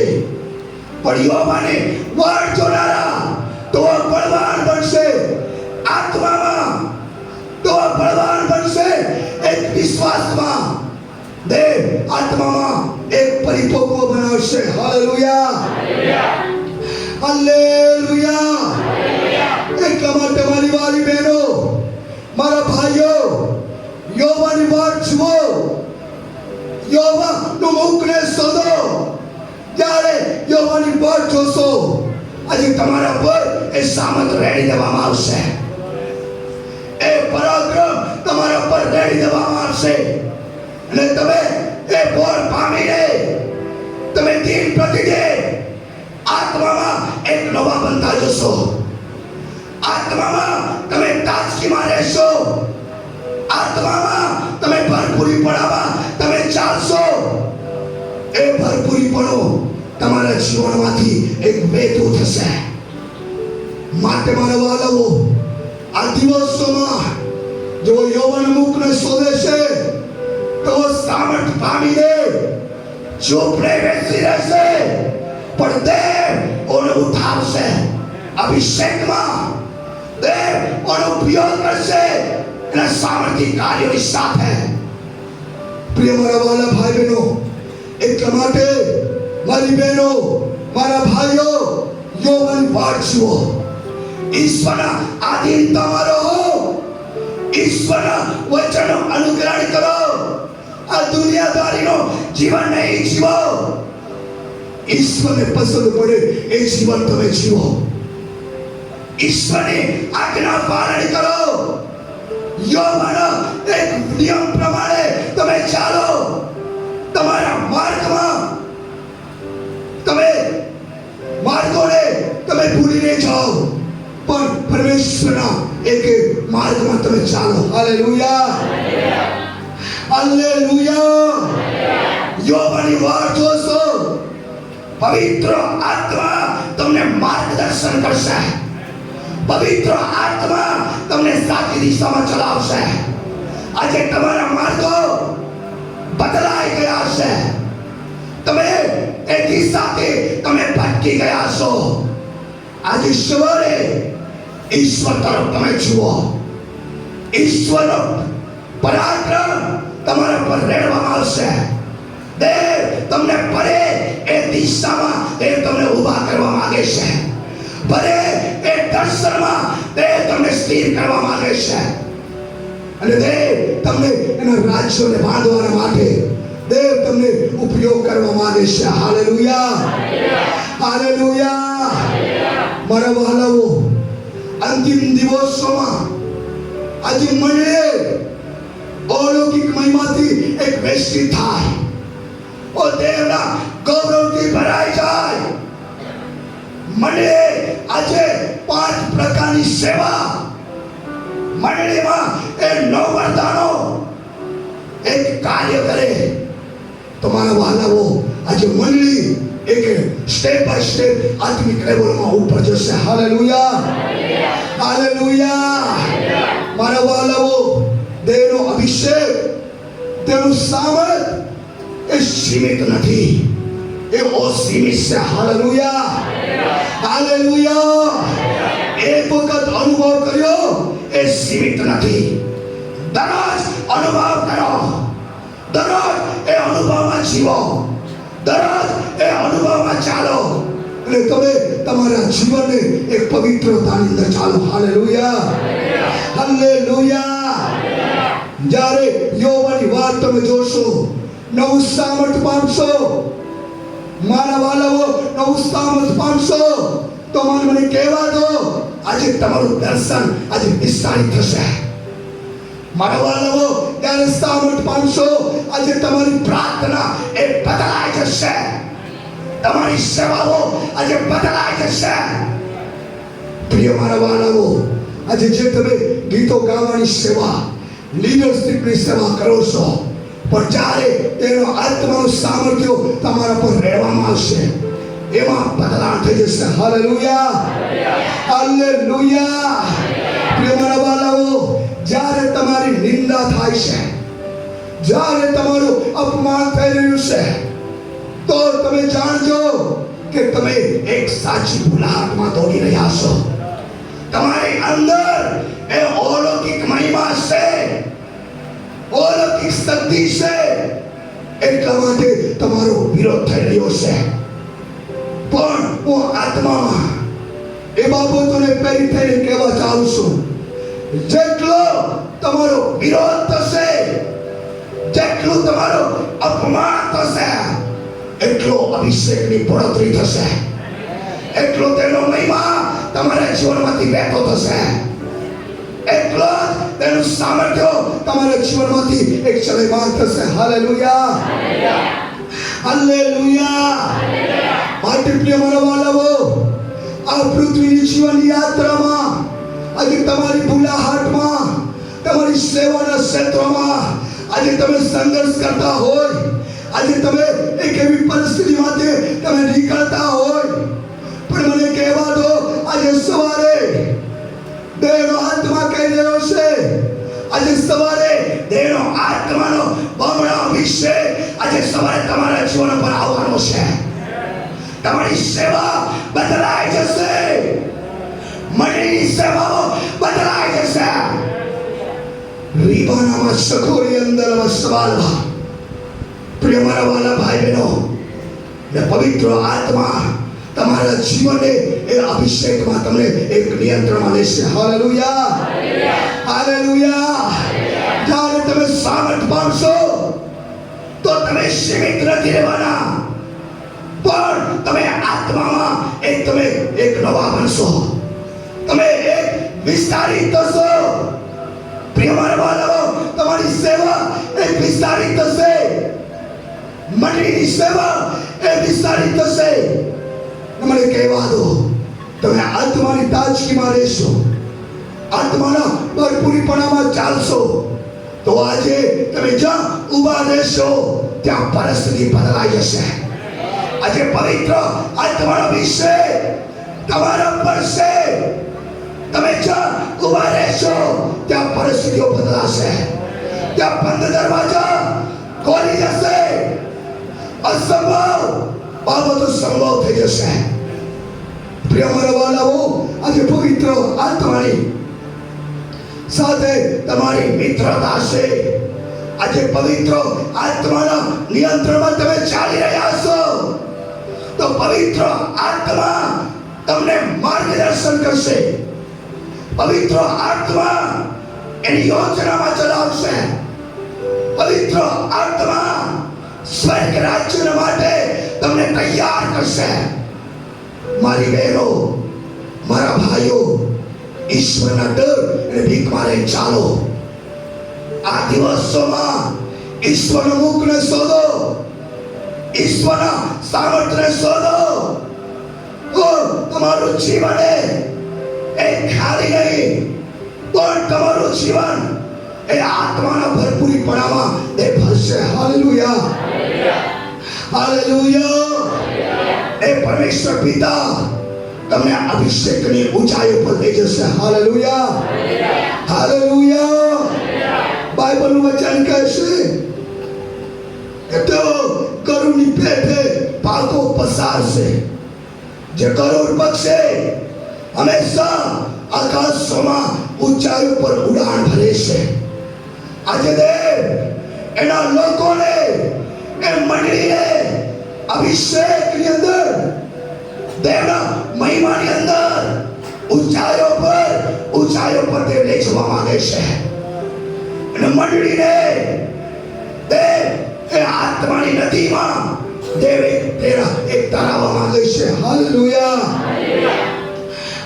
પણ યહોવાની વાટ જોનારા તો બળવાન બનશે. આત્મામાં તો બળવાન બનશે. એક વિશ્વાસમાં દેવ આત્મામાં એક પરિપક્વ બનાવશે. Hallelujah, hallelujah. એટલા માટે મારી વાલી બહેનો, મારા ભાઈઓ, યહોવાની વાટ જુઓ. યહોવાનું મુખને શોધો. ત્યારે યહોવાની વાટ જોશો, આજે તમારા પર એ સામર્થ્ય રેડી દેવામાં આવશે. એ પરાક્રમ તમારા પર રેડી દેવામાં આવશે. અને તમે એ બોલ પામીને તમે દિન પ્રતિદિન આત્મામાં એક નવા બનતા જશો. આત્મામાં તમે તાજગીમાં રહેશો. આત્મામાં તમે ભરપૂરી પડાવવા તમે ચાલશો એ ભરપૂરીપણો તમારા જીવનમાંથી એક વહેતું થશે. માટે મારા વાલાઓ, આ દિવસોમાં જો યૌવન મુખને શોધે છે તો સામર્થ પામીને ચોપડે બેસી રહેશે, પણ દેવ ઓને ઉઠાવશે. અભિષેકમાં દેવ ઓનો ઉપયોગ કરશે એના સામર્થિક કાર્યોની સાથે. પ્રિય મારા વાલા ભાઈ બહેનો, એટલા માટે મારી બહેનો, મારા ભાઈઓ, યૌવન વાંચવો, ઈશ્વરના આધીનતામાં રહો, ઈશ્વરના વચનનો અનુકરણ કરો. આ દુનિયાદારીનો જીવન નહીં જીવો, ઈશ્વરને પસંદ પડે એ જીવન તમે જીવો. ઈશ્વરની આજ્ઞા પાલન કરો. યૌવન એક નિયમ પ્રમાણે તમે ચાલો. તમારા માર્ગમાં તમે માર્ગોને તમે ભૂલી નહીં જાઓ, પણ પરમેશ્વરના એક માર્ગમાં તમે ચાલો. Hallelujah, hallelujah. યૌવનની વાત જોશો, પવિત્ર આત્મા તમને માર્ગદર્શન કરશે. પવિત્ર આત્મા તમને સાચી દિશામાં ચલાવશે. આજે તમારા માર્ગો બદલાઈ ગયા છે. તમે એ દિશાથી તમે ભટકી ગયા છો. આજે સવારે ઈશ્વર તરફ તમે જુઓ. ઈશ્વરનો પરાક્રમ તમારા પર રેડવામાં આવશે. દેવ તમને ભલે એ દિશામાં દેવ તમને ઊભા કરવા માંગે છે. ભલે એ દર્શનમાં દેવ તમને સ્થિર કરવા માંગે છે. અને દેવ તમને એના રાજ્યોને બાંધવાના માટે દેવ તમને ઉપયોગ કરવા માંગે છે. Hallelujah, hallelujah. મારા વહાલાઓ, અંતિમ દિવસોમાં આજે મંડળે અલૌકિક મહિમાથી એક વેશી થાય. ઓ દેવના ગૌરવથી ભરાઈ જાય. મંડળે આજે 5 પ્રકારની સેવા, મંડળીમાં એ 9 વરદાનો એક કાર્ય કરે. તમારા વહાલાઓ, આજે મંડળી એક સ્ટેપ બાય સ્ટેપ આત્મિક લેવલમાં ઉપર જશે. Hallelujah, hallelujah. મારા વહાલાઓ, દેવનો અભિષેક, તેનું સામર્થ એ સીમિત નથી, એ અસીમિત છે. Hallelujah, hallelujah. એક વખત અનુભવ કર્યો એ સીમિત નથી. દરરોજ અનુભવ કરો, દરરોજ એ અનુભવમાં જીવો, દરરોજ એ અનુભવમાં ચાલો, અને તમે તમારા જીવનને એક પવિત્રતાની અંદર ચાલો. Hallelujah, hallelujah. જ્યારે યૌવનની વાત તમે જોશો, નવું સામર્થ પામશો. મારા વાલાઓ, નવું સામર્થ પામશો તો મને કહેવા દો, આજે તમારું દર્શન આજે વિસ્તારિત થશે. મારા વાલાઓ, ત્યારે સામર્થ પામશો, આજે તમારી પ્રાર્થના એ બદલાઈ જશે. તમારી સેવાઓ આજે બદલાઈ જશે. પ્રિય મારા વાલાઓ, આજે જે તમે ગીતો ગાવાની સેવા, લીડરશિપની સેવા કરો છો, પણ જ્યારે તેનો આત્માનું સામર્થ્ય તમારા પર રહેવામાં આવશે, એમાં બદલાવ થઈ જશે. Hallelujah, hallelujah. પ્રિય મારા વાલાઓ, જ્યારે તમારી નિંદા થાય છે, જ્યારે તમારું અપમાન થઈ રહ્યું છે, તો તમે જાણજો કે તમે એક સાચી ભૂલાટમાં દોડી રહ્યા છો. તમારી અંદર એ અલૌકિક મહિમા છે, અલૌકિક શક્તિ છે. એટલા માટે તમારો વિરોધ થઈ રહ્યો છે. પણ હું આત્મામાં એ બાબતોને પેરી થઈને કહેવા ચાહું છું, જેટલો તમારો વિરોધ થશે, જેટલું તમારો અપમાન થશે, એટલો અભિષેકની બઢોતરી થશે, એટલો તેનો મહિમા તમારા જીવનમાંથી વહેતો થશે, એટલો જ તેનું સામર્થ્ય તમારા જીવનમાંથી એક ચલાયમાન થશે. Hallelujah, hallelujah. માટે પ્રિય મારા વાલાઓ, આ પૃથ્વીની જીવનની યાત્રામાં આજે તમારી ભૂલાહાટમાં, તમારી સેવાના ક્ષેત્રમાં, આજે તમે સંઘર્ષ કરતા હોય, આજે તમે એક એવી પરિસ્થિતિમાંથી તમે નીકળતા હોય, પણ મને કહેવા દો આજે સવારે દેવનો આત્મા કહી રહ્યો છે, આજે સવારે દેવનો આત્માનો બમણો અભિષેક આજે સવારે તમારા જીવન પર આવવાનો છે. તમારી સેવા બદલાઈ જશે, મંડળીની સેવાઓ બદલાઈ જશે. રીબાનામાં સખોરી અંદર વસવાલવા પ્રિય મારા વાલા ભાઈ બહેનો, ને પવિત્ર આત્મા તમારા જીવનને એ અભિષેકમાં તમને એક નિયંત્રણમાં લેશે. Hallelujah, hallelujah. જ્યારે તમે સામર્થ પામશો તો તમે સીમિત નથી રહેવાના, પણ તમે આત્મામાં તમે એક નવા બનશો, તમે એક વિસ્તારિત થશો. પ્રિય મારા વાલાઓ, તમારી સેવા એક વિસ્તારિત થશે, મંડળીની સેવા એ વિસ્તારિત થશે. મને કહેવા દો, તમે આત્માની તાજગીમાં રહેશો, આત્માના ભરપૂરીપણામાં ચાલશો, તો આજે તમે જ્યાં ઊભા રહેશો ત્યાં પરિસ્થિતિ બદલાઈ જશે. આજે પવિત્ર આત્માનો અભિષેક તમારા પર છે. તમે જ્યાં ઊભા રહેશો ત્યાં પરિસ્થિતિઓ બદલાશે, ત્યાં બંધ દરવાજા ખોલી જશે, અસંભવ બાબતો સંભવ થઈ જશે. પ્રિય મારા વાલાઓ, આજે પવિત્ર આત્માની સાથે તમારી મિત્રતા છે. આજે પવિત્ર આત્માના નિયંત્રણમાં તમે ચાલી રહ્યા છો, તો પવિત્ર આત્મા તમને માર્ગદર્શન કરશે, પવિત્ર આત્મા એની યોજનામાં ચલાવશે, પવિત્ર આત્મા સ્વર્ગ રાજ્ય માટે તમને તૈયાર કરશે. મારી બહેનો, મારા ભાઈઓ, ઈશ્વરના ડર અને ભીખમાં રહી ચાલો. આ દિવસોમાં ઈશ્વરના મુખને શોધો, ઈશ્વરના સામર્થ્યને શોધો, તો તમારું જીવન એ ખાલી નહીં, પણ તમારું જીવન એ આત્માના ભરપૂરીપણામાં એ ભરશે. Hallelujah, hallelujah. એ પરમેશ્વર પિતા તમને અભિષેકની ઊંચાઈ પર લઈ જશે. Hallelujah, hallelujah. બાઇબલનું વચન કહે છે કે તેઓ ગરુડની પેઠે પાકો પસારશે. જે ગરુડ પક્ષે હંમેશા આકાશમાં ઊંચાઈ પર ઉડાન ભરે છે. આજે દેવ એના લોકોને, એ મંડળીને અભિષેકની અંદર, દેવના મહિમાની અંદર ઊંચાઈઓ પર તે લઈ જવા માંગે છે. અને મંડળીને દેવ એ આત્માની નદીમાં દેવ એક તરાવવા માંગે છે. Hallelujah,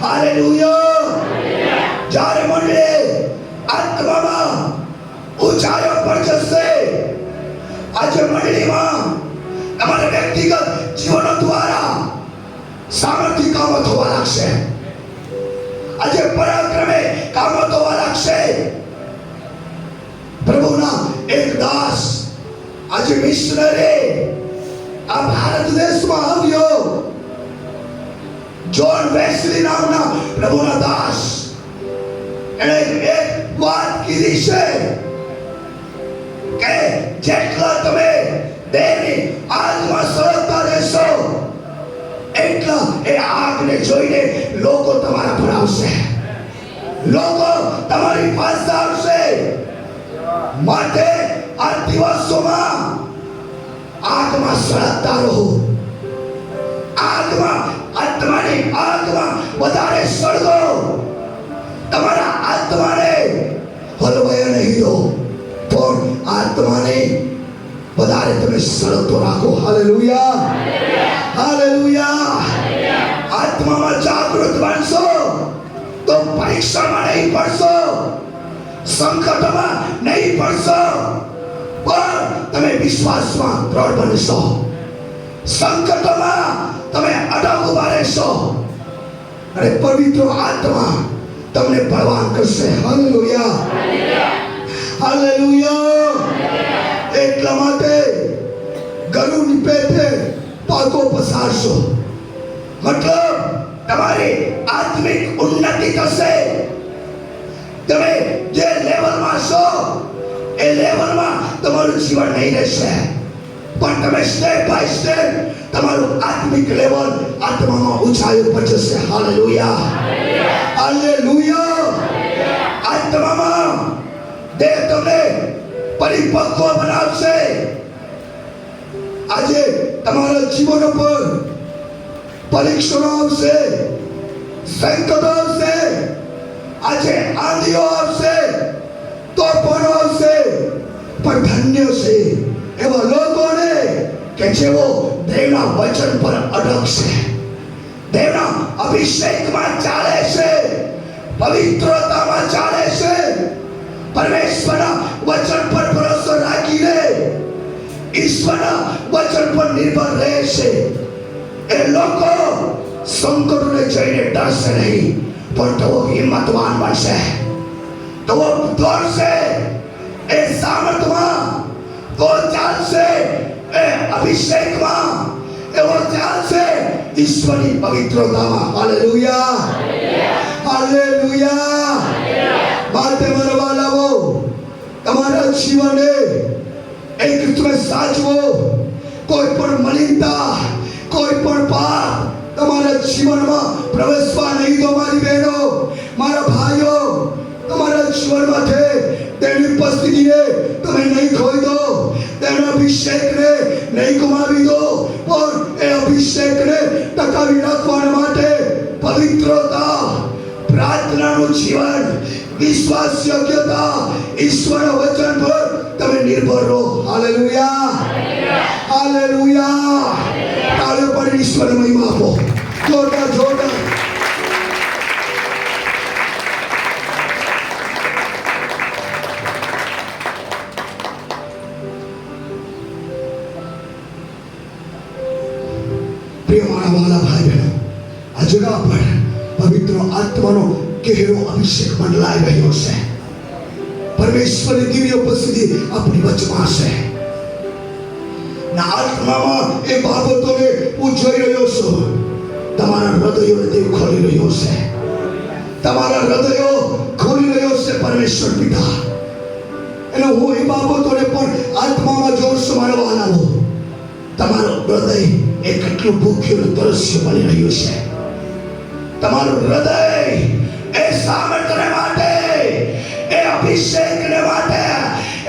hallelujah. જ્યારે મંડળી આત્મામાં ઊંચાઈઓ પર જશે, આજે મંડળીમાં તમારા વ્યક્તિગત જીવનો દ્વારા સામર્થ્ય કામો થવા લાગશે, આજે પરાક્રમે કામો થવા લાગશે. પ્રભુના એક દાસ આજે મિશનરી આ ભારત દેશમાં આવ્યો, જ્હોન વેસ્લી નામના પ્રભુના દાસ. એણે એક વાત કીધી છે કે જેટલા તમે દેવની આગમાં સળગતા રહેશો, એટલા એ આગને જોઈને લોકો તમારા પર આવશે, લોકો તમારી પાસે આવશે. માટે આ દિવસોમાં આગમાં સળગતા રહો, આગમાં, આત્માની આગમાં વધારે સળગો. તમારા આત્માને હલવાય નહીં દો, પણ આત્માને વધારે તમે સળગતો રાખો. Hallelujah, hallelujah. આત્મામાં જાગૃત બનશો તો પરીક્ષામાં નહીં પડશો, સંકટમાં નહીં પડશો, પણ તમે વિશ્વાસમાં દ્રઢ બનશો. સંકટમાં તમે અડગ ઉભા રહેશો અને પવિત્ર આત્મા તમને બળવાન કરશે. Hallelujah, hallelujah. એટલા માટે ગરુની પેટે પાકો પસારશો, મતલબ તમારી આત્મિક ઉન્નતિ થશે. તમે જે લેવલમાં છો એ લેવલમાં તમારું જીવન નહીં રહેશે, પણ તમે સ્ટેપ બાય સ્ટેપ તમારું આત્મિક લેવલ આત્મામાં ઊંચાઈ ઉપર જશે. Hallelujah, hallelujah. આત્મામાં દેહ તમને પરિપક્વ બનાવશે. આજે તમારા જીવન પર પરીક્ષણો આવશે, સંકટો આવશે, આજે આંધીઓ આવશે, તોફાનો આવશે, પણ ધન્ય છે એવા લોકોને કે જેઓ દેવના વચન પર અડગ છે, દેવના અભિષેકમાં ચાલે છે, પવિત્રતામાં ચાલે છે, પરમેશ્વરના વચન પર ભરોસો રાખીને ઈશ્વરના વચન પર નિર્ભર રહે છે. એ લોકો સંકટોને જોઈને ડરશે નહીં, પણ તેઓ હિંમતવાન બનશે, તેઓ દોડશે એ સામર્થમાં, તેઓ ચાલશે એ અભિષેકમાં, એવો ચાલશે ઈશ્વરની પવિત્રતામાં. Hallelujah, hallelujah. માટે મારા વાલાઓ, તમારા જીવને એક તમે સાચવો. કોઈ પણ મલિનતા, કોઈ પણ પાપ તમારા જીવનમાં પ્રવેશવા નહીં દો. મારી બહેનો, મારા ભાઈઓ, તમારા જીવનમાંથી તેની ઉપસ્થિતિને તમે નહીં ખોઈ દો, તેના અભિષેકને નહીં ગુમાવી દો, પણ એ અભિષેકને ટકાવી રાખવા માટે પવિત્રતા, પ્રાર્થનાનું જીવન, વિશ્વાસ યોગ્યતા, ઈશ્વરના વચન પર તમે નિર્ભર રહો. Hallelujah, hallelujah. તાળીઓ પાડી ઈશ્વરને મહિમા આપો. જોરદાર, જોરદાર. પ્રિય મારા વાલા ભાઈ બહેનો, આ જગા પર પવિત્ર આત્માનો ગહેરો અભિષેક મંડલાઈ રહ્યો છે. પરમેશ્વરની દિવ્ય ઉપસ્થિતિ આપણી વચમાં છે. ના આત્મામાં એ બાબતોને હું જોઈ રહ્યો છું. તમારા હૃદયોને તે ખોલી રહ્યો છે, તમારા હૃદયો ખોલી રહ્યો છે પરમેશ્વર પિતા. અને હું એ બાબતોને પણ આત્મામાં જોઉં છું. મારા વાલાઓ, તમારું હૃદય એ કેટલું ભૂખ્યું તરસ્ય બની રહ્યું છે. તમારું હૃદય એ સામર્થ્યને માટે, એ અભિષેકને માટે,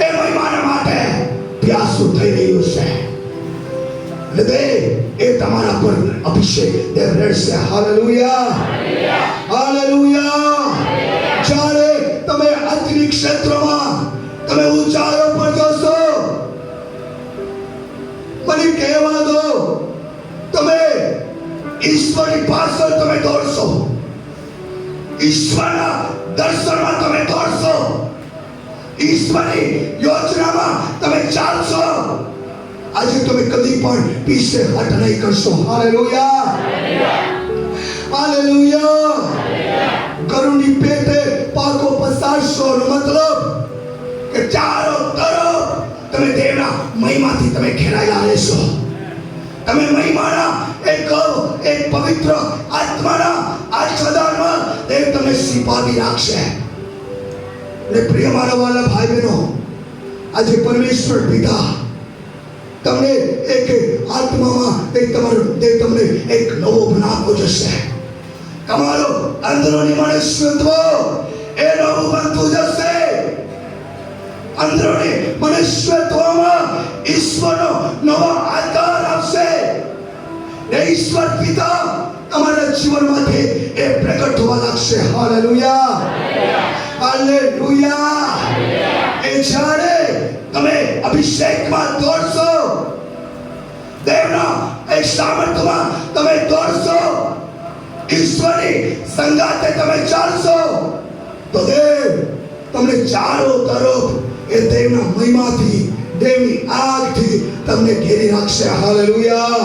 એ મહિમાને માટે પ્યાસું થઈ રહ્યું છે. એ તમારા પર અભિષેક દેવ રહેશે. Hallelujah, hallelujah. જ્યારે તમે આત્મિક ક્ષેત્રમાં તમે ઊંચાઈઓ પર જશો, મને કહેવા દો, તમે ઈશ્વરની પાછળ તમે દોડશો, ઈશ્વરના દર્શનમાં તમે દોડશો, ઈશ્વરની યોજનામાં તમે ચાલશો. આજે તમે કદી પણ પીછે હટ નહીં કરશો. Hallelujah, hallelujah. ગરુની પેટે પાકો પસારશો નો મતલબ કે ચારો તરફ તમે દેવના મહિમાથી તમે ઘેરાયેલા રહેશો. તમે મહિમાના એક પવિત્ર આત્માના આચ્છાદનમાં દેવ તમને સિપાવી રાખશે. અને પ્રિય મારા વાલા ભાઈ બહેનો, આજે પરમેશ્વર પિતા તમને એક આત્મામાં દેવ તમને એક નવો બનાવવો જશે. તમારો અંદરોની મનુષ્યત્વ એ નવું બનતું જશે. અંદરોની મનુષ્યત્વમાં ઈશ્વરનો નવો આકાર આવશે. ઈશ્વર પિતા તમારા જીવનમાંથી એ પ્રગટ થવા લાગશે. Hallelujah, hallelujah. એ જ્યારે તમે અભિષેકમાં દોડશો, દેવના એક સામર્થ્યમાં તમે દોડશો, ઈશ્વરની સંગાતે તમે ચાલશો, તો દેવ તમને ચારો તરફ એ દેવના મહિમાથી, દેવની આગથી તમને ઘેરી રાખશે. Hallelujah,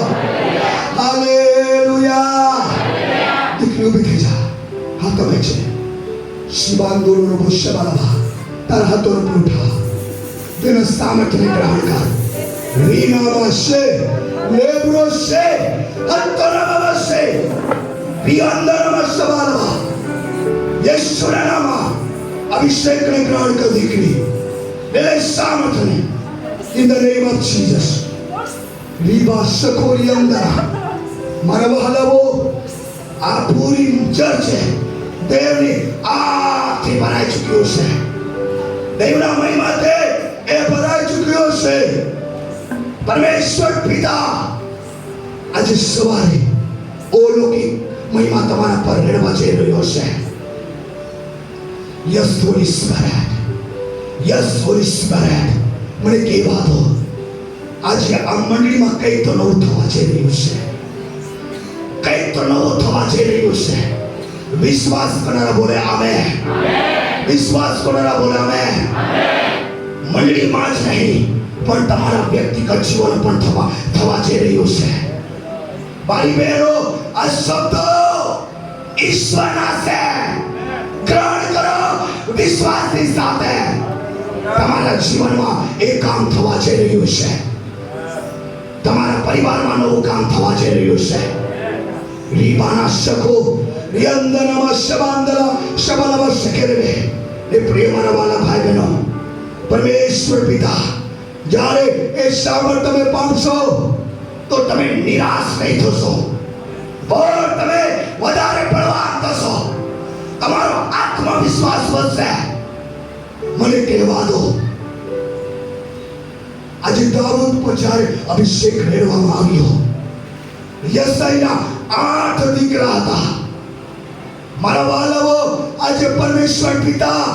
hallelujah. દીકરી ઊભી થઈ જા. હા, તમે છે શિવાંગોનો ભૂષ્યવાળા તારા હાથોનો ઉઠા. તેના સામર્થ્યને ગ્રહણ કર. રીનામાં છે, લેબ્રો છે, અંતરામાં છે, રિયાંદરામાં સવાલવા. યેશુના નામમાં અભિષેકને ગ્રહણ કર દીકરી. એટલે સામર્થ્યને in the name of Jesus. રીબા સકોરી અંદરા મારા વહાલાઓ, આ પૂરી ચર્ચ દેવની આથી ભરાઈ ચૂક્યો છે. દેવના મહિમાથી એ ભરાઈ ચૂક્યો છે. પરમેશ્વર પિતા આજે સવારે અલૌકિક મહિમા તમારા પર રેડવા જઈ રહ્યો છે. Yes Holi spirit, yes Holi spirit, મને કહેવા દો આજે આ મંડળીમાં કંઈ તો નવું થવા જઈ રહ્યું છે. કંઈ તો નવું થવા જઈ રહ્યું છે. વિશ્વાસ કરનારા બોલે આમેન. વિશ્વાસ કરનારા બોલે આમેન. મંડળીમાં જ નહીં પણ તમારા વ્યક્તિગત જીવન પણ થવા જઈ રહ્યું છે. ભાઈ બહેનો, આ શબ્દો ઈશ્વરના છે. ગ્રહણ કરો વિશ્વાસની સાથે. તમારા જીવનમાં એક કામ થવા જઈ રહ્યું છે. તમારા પરિવારમાં નવું કામ થવા જઈ રહ્યું છે. રીબાના શકો રિયંદનામાં શબાંદલા શબલવા શકેરે. એ પ્રેમના વાલા ભાઈ બહેનો, પરમેશ્વર પિતા જ્યારે એ સામર્થ્ય તમે પામશો તો તમે નિરાશ નહીં થશો, પણ તમે વધારે બળવાન થશો. તમારો આત્મવિશ્વાસ વધશે. મને કહેવા દો આજે દાઉદ પર જ્યારે અભિષેક રેડવામાં આવ્યો, યસાઈના 8 દીકરા હતા. મારા વાલાઓ, આજે પરમેશ્વર પિતા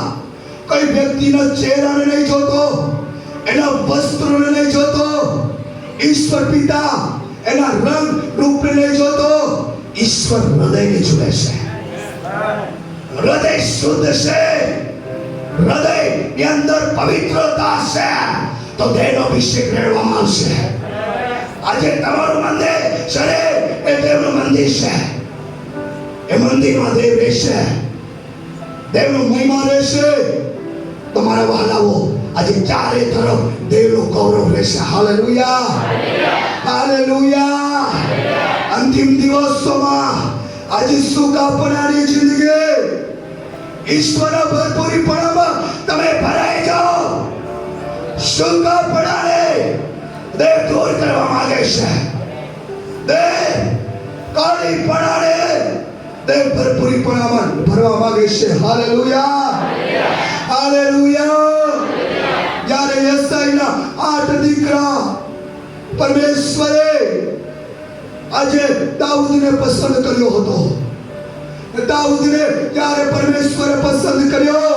કોઈ વ્યક્તિના ચહેરાને નહીં જોતો, એના વસ્ત્રોને નહીં જોતો. ઈશ્વર પિતા એના રંગ રૂપને નહીં જોતો. ઈશ્વર હૃદયને જુએ છે. હૃદય શુદ્ધ છે, હૃદયની અંદર પવિત્રતા છે તો દેવનો અભિષેક રેડવામાં આવશે. આજે તમારું મંદિર શરીર એ દેવનું મંદિર છે. એ મંદિરમાં દેવ રહેશે, દેવનો મહિમા રહેશે. તમારા વાલાઓ, આજે ચારે તરફ દેવનું ગૌરવ રહેશે. Hallelujah, hallelujah. અંતિમ દિવસોમાં આજે સુકાપણાની જિંદગી ઈશ્વરના ભરપૂરીપણામાં તમે ભરાઈ જાઓ. સુકાપણાને દેવ દૂર કરવા માંગે છે. દેવ કાળીપણાને દેવ ભરપૂરીપણામાં ભરવા માંગે છે. Hallelujah, hallelujah. જ્યારે યસાઈના 8 દીકરા પરમેશ્વરે આજે દાઉદને પસંદ કર્યો હતો. દાઉદને જ્યારે પરમેશ્વરે પસંદ કર્યો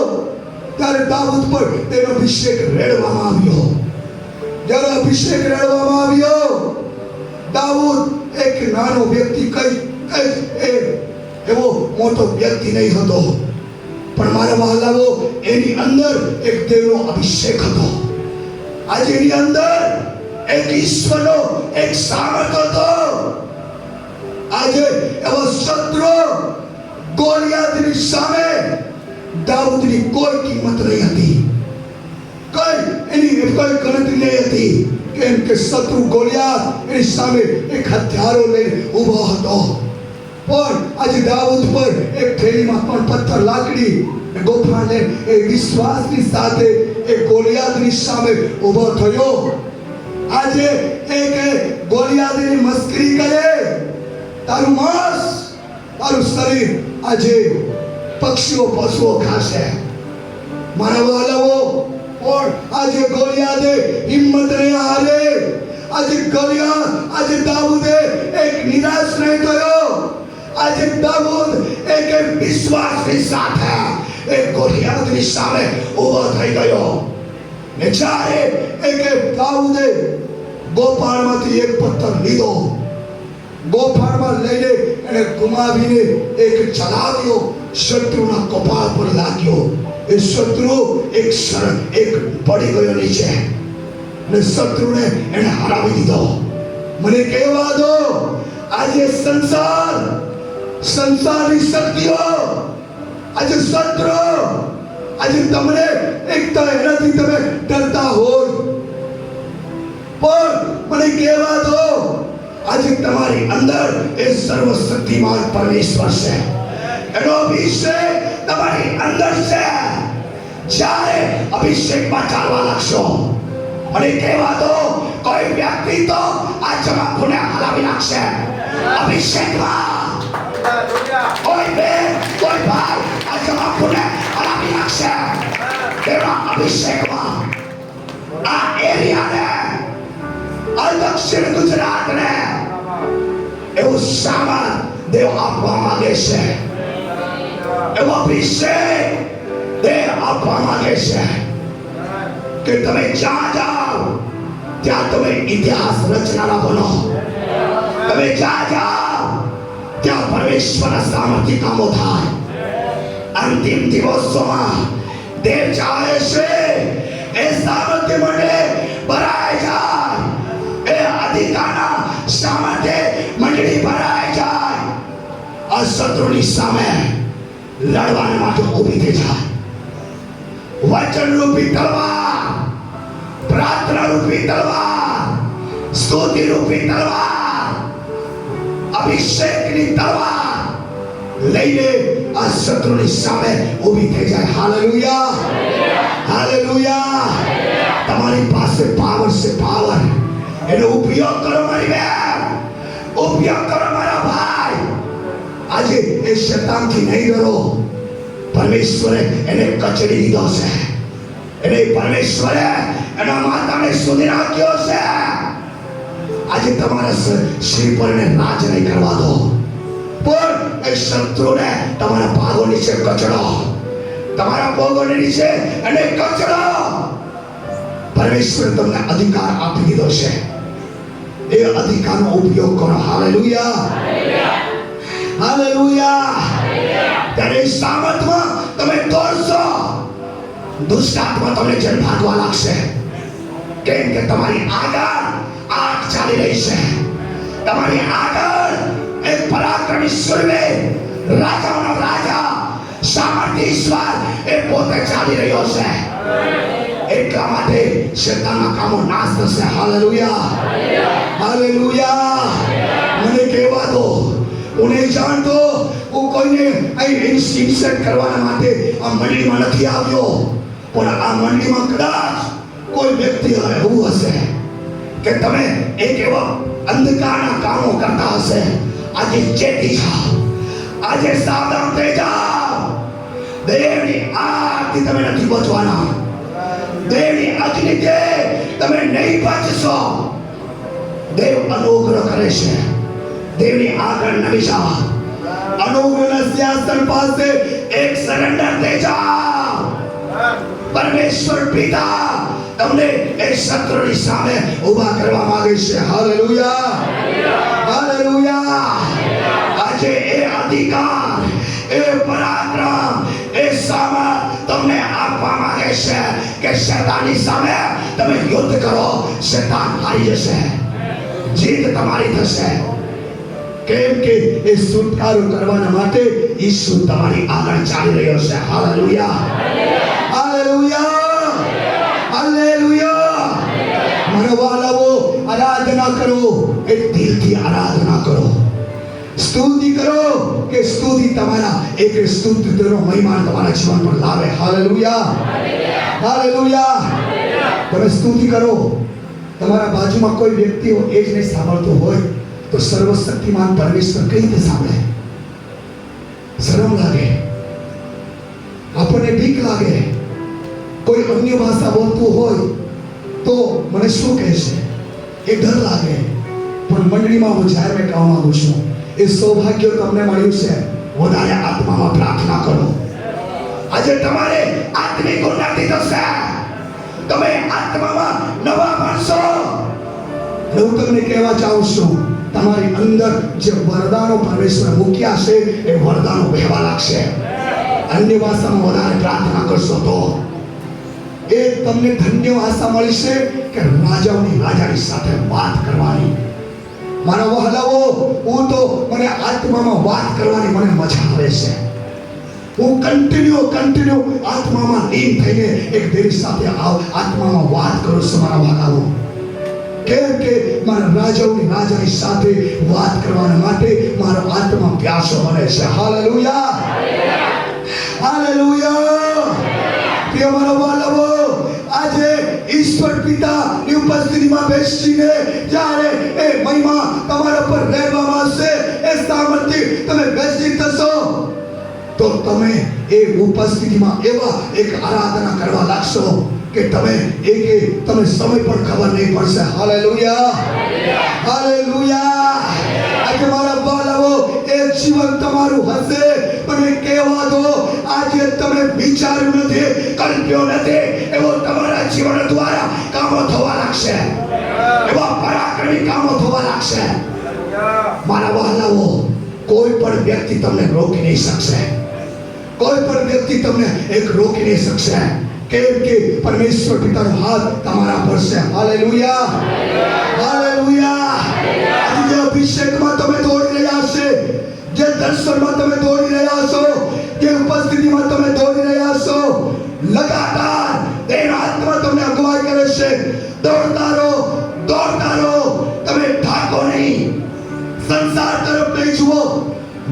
ત્યારે દાઉદ પર તેનો અભિષેક રેડવામાં આવ્યો. જ્યારે અભિષેક રેડવામાં આવ્યો, દાઉદ એક નાનો વ્યક્તિ કઈ એવો મોટો વ્યક્તિ નહીં હતો, પણ મારા વહાલાઓ, એની અંદર એક દેવનો અભિષેક હતો. આજે એની અંદર એક ઈશ્વરનો એક સામર્થ્ય હતો. આજે એવો શત્રુ ગોલિયાતની સામે દાઉદની કોઈ કિંમત નહીં હતી. એની કોઈ ગણતરી નહીં હતી, કેમ કે શત્રુ ગોલિયાત એની સામે એક હથિયારો લઈને ઊભો હતો. પણ આજે દાઉદ પર એક થેલીમાં પણ પથ્થર, લાકડી, ગોફણ લઈને એ વિશ્વાસની સાથે એ ગોલિયાતની સામે ઊભો થયો. આજે એક ગોલિયાતની મસ્કરી કરે, તારું માંસ, તારું શરીર આજે પક્ષીઓ પશુઓ ખાશે. મારા વાલાઓ, પણ આજે ગોલિયાતે હિંમત નહીં હારે. આજે દાઉદે એક નિરાશ નહીં થયો. આજે દાઉદ એક વિશ્વાસની સાથે એક ગોલિયાતની સામે ઊભો થઈ ગયો. ને જ્યારે એક દાઉદે ગોપાળમાંથી એક પથ્થર લીધો, ગોફાળમાં લઈને એને ગુમાવીને એક ચલાવ્યો, શત્રુના કપાળ પર લાગ્યો. એ શત્રુ એક પડી ગયો નીચે ને શત્રુને એને હરાવી દીધો. મને કહેવા દો, આજે સંસારની શક્તિઓ, આજે શત્રુ આજે તમને એક તો એનાથી તમે ડરતા હોય, પણ મને કહેવા દો આજે તમારી અંદર એ સર્વશક્તિમાન પરમેશ્વર છે, એનો અભિષેક તમારી અંદર છે. જ્યારે અભિષેકમાં ચાલવા લાગશો અને કહેવા દો કોઈ વ્યક્તિ તો આ જમાખોને હલાવી નાખશે અભિષેકમાં. કોઈ બેન કોઈ ભાઈ આ જમાખોને હલાવી નાખશે એવા અભિષેકમાં. આ એરિયાને, આ દક્ષિણ ગુજરાતને એવું સામાન દેવ આપવા માંગે છે, એવો અભિષેક દેવ આપવા માંગે છે કે તમે જ્યાં જાઓ ત્યાં તમે ઇતિહાસ રચનારા બનો. તમે જ્યાં જાઓ ત્યાં પરમેશ્વરના સામર્થ્ય કામો થાય. અંતિમ દિવસોમાં દેવ ચાહે છે એ સામર્થ્ય મંડળે ભરાઈ જાય, એ અધિકારના સામર્થ્ય મંડળી ભરાઈ જાય. આ શત્રુની સામે લડવાને માટે ઊભી થઈ જાય. વચન રૂપી તલવાર, પ્રાર્થના રૂપી તલવાર, સ્તુતિ રૂપી તલવાર, અભિષેકની તલવાર લઈને આ શત્રુની સામે ઊભી થઈ જાય. Hallelujah, hallelujah. તમારી પાસે પાવર છે, પાવર. એનો ઉપયોગ કરો મારી બેન, ઉપયોગ કરો મારા ભાઈ. આજે એ શૈતાનથી નહીં ડરો, પરમેશ્વરે એને કચડી દીધો છે, એને પરમેશ્વરે એના માતાને શોધી નાખ્યો છે. આજે તમારા શ્રી પર એને રાજ નહીં કરવા દો, પણ એ શત્રુને તમારા ભાગો નીચે કચડો, તમારા ભાગો નીચે એને કચડો. પરમેશ્વરે તમને અધિકાર આપી દીધો છે, એ અધિકારનો ઉપયોગ કરો. Hallelujah, hallelujah. ત્યારે સામર્થમાં તમે દોડશો, દુષ્ટાત્મા તમને જેલ ભાગવા લાગશે, કેમ કે તમારી આગળ આગ ચાલી રહી છે. તમારી આગળ એક પરાક્રમી શૂરવીર, રાજાઓનો રાજા, સામર્થ્યશ્વર એ પોતે ચાલી રહ્યો છે. એટલા માટે શૈતાનના કામો નાશ થશે. Hallelujah, hallelujah. મને કહેવા દો, હું નહીં જાણતો, હું કોઈને અહીં ઇન્સ્ટિટ્યુશન કરવાના માટે આ મંડળીમાં નથી આવ્યો, પણ આ મંડળીમાં કદાચ કોઈ વ્યક્તિ એવું હશે કે તમે એક એવા અંધકારના કામો કરતા હશે. આજે ચેતી જાઓ, આજે સાવધાન થઈ જાઓ. દેવની આગથી તમે નથી બચવાના, દેવની અગ્નિથી તમે નહીં બચશો. દેવ અનુગ્રહ કરે છે, દેવની આગળ નમી જાઓ. અનુગ્રહના સિંહાસન પાસે એક સરેન્ડર થઈ જાઓ. પરમેશ્વર પિતા તમને એક શત્રુની સામે ઊભા કરવા માંગે છે. Hallelujah, hallelujah. આજે એ અધિકાર, એ પરાક્રમ, એ સામર્થ્ય તમને આપવા માંગે છે કે શૈતાનની સામે તમે યુદ્ધ કરો. શૈતાન હારી જશે, જીત તમારી થશે, કેમ કે એ છુટકારો કરવાના માટે ઈસુ તમારી આગળ ચાલી રહ્યો છે. Hallelujah, hallelujah, hallelujah. મારા વાલાઓ, આરાધના કરો, એક દિલથી આરાધના કરો, સ્તુતિ કરો કે સ્તુતિ તમારા એક સ્તુતિનો મહિમા તમારા જીવન પર લાવે. Hallelujah, hallelujah. તમે સ્તુતિ કરો. તમારા બાજુમાં કોઈ વ્યક્તિ એ જ નહીં સાંભળતો હોય તો સર્વશક્તિમાન પરમેશ્વર કઈ રીતે સાંભળે? શરમ લાગે, આપણને બીક લાગે. કોઈ અન્ય ભાષા બોલતું હોય તો મને શું કહેશે, એ ડર લાગે. પણ મંડળીમાં હું જ્યારે મેં કહેવા માંગુ છું, એ સૌભાગ્ય તમને મળ્યું છે. વધારે આત્મામાં પ્રાર્થના કરો. આજે તમારે આત્મિક ઉન્નતિ થશે, તમે આત્મામાં નવા બનશો. હું તમને કહેવા ચાહું છું, તમારી અંદર જે વરદાનો પરમેશ્વર મૂક્યા છે એ વરદાનો વહેવા લાગશે. અન્ય ભાષામાં વધારે પ્રાર્થના કરશો તો એ તમને ધન્ય આશા મળી છે કે રાજાઓની રાજાની સાથે વાત કરવાની. મારા વહાલાઓ, હું તો મને આત્મામાં વાત કરવાની મને મજા આવે છે. હું કન્ટિન્યુ આત્મામાં લીન થઈને એક દેવી સાથે આત્મામાં વાત કરું છું મારા વાલાઓ. કેમ કે મારા રાજાની સાથે વાત કરવા માટે મારો આત્મા પ્યાસો બને છે. Hallelujah, hallelujah. પ્રિય મારા વાલાઓ, આજે ઈશ્વર પિતાની ઉપસ્થિતિમાં બેસીને જ્યારે એ મહિમા તમારા પર રહેવામાં આવશે, એ સામર્થ્ય તમે બેસી થશો, તો તમે એ ઉપસ્થિતિમાં એવા એક આરાધના કરવા લાગશો કે તમે સમય પણ ખબર નહીં પડશે. Hallelujah, hallelujah. આજે મારા બાળકો, એ જીવન તમારું હશે, પણ કહેવા દો, આજે તમે વિચાર્યું નથી, કલ્પ્યો નથી, એવો તમારા જીવન દ્વારા કામો થવા લાગશે, એવા પરાક્રમી કામો થવા લાગશે. મારા બાળકો, કોઈ પણ વ્યક્તિ તમને રોકી નહીં શકશે, કોઈ પણ વ્યક્તિ તમને રોકી નહીં શકશે, કેમ કે પરમેશ્વર પિતાનો હાથ તમારા પર છે. Hallelujah, hallelujah. આજે અભિષેકમાં તમે દોડી રહ્યા છે, જે દર્શનમાં તમે દોડી રહ્યા છો, જે ઉપસ્થિતિમાં તમે દોડી રહ્યા છો, લગાતાર તેનો આત્મા તમને અગવાઈ કરે છે. દોડતા રહો, તમે થાકો નહીં. સંસાર તરફ નહીં જુઓ,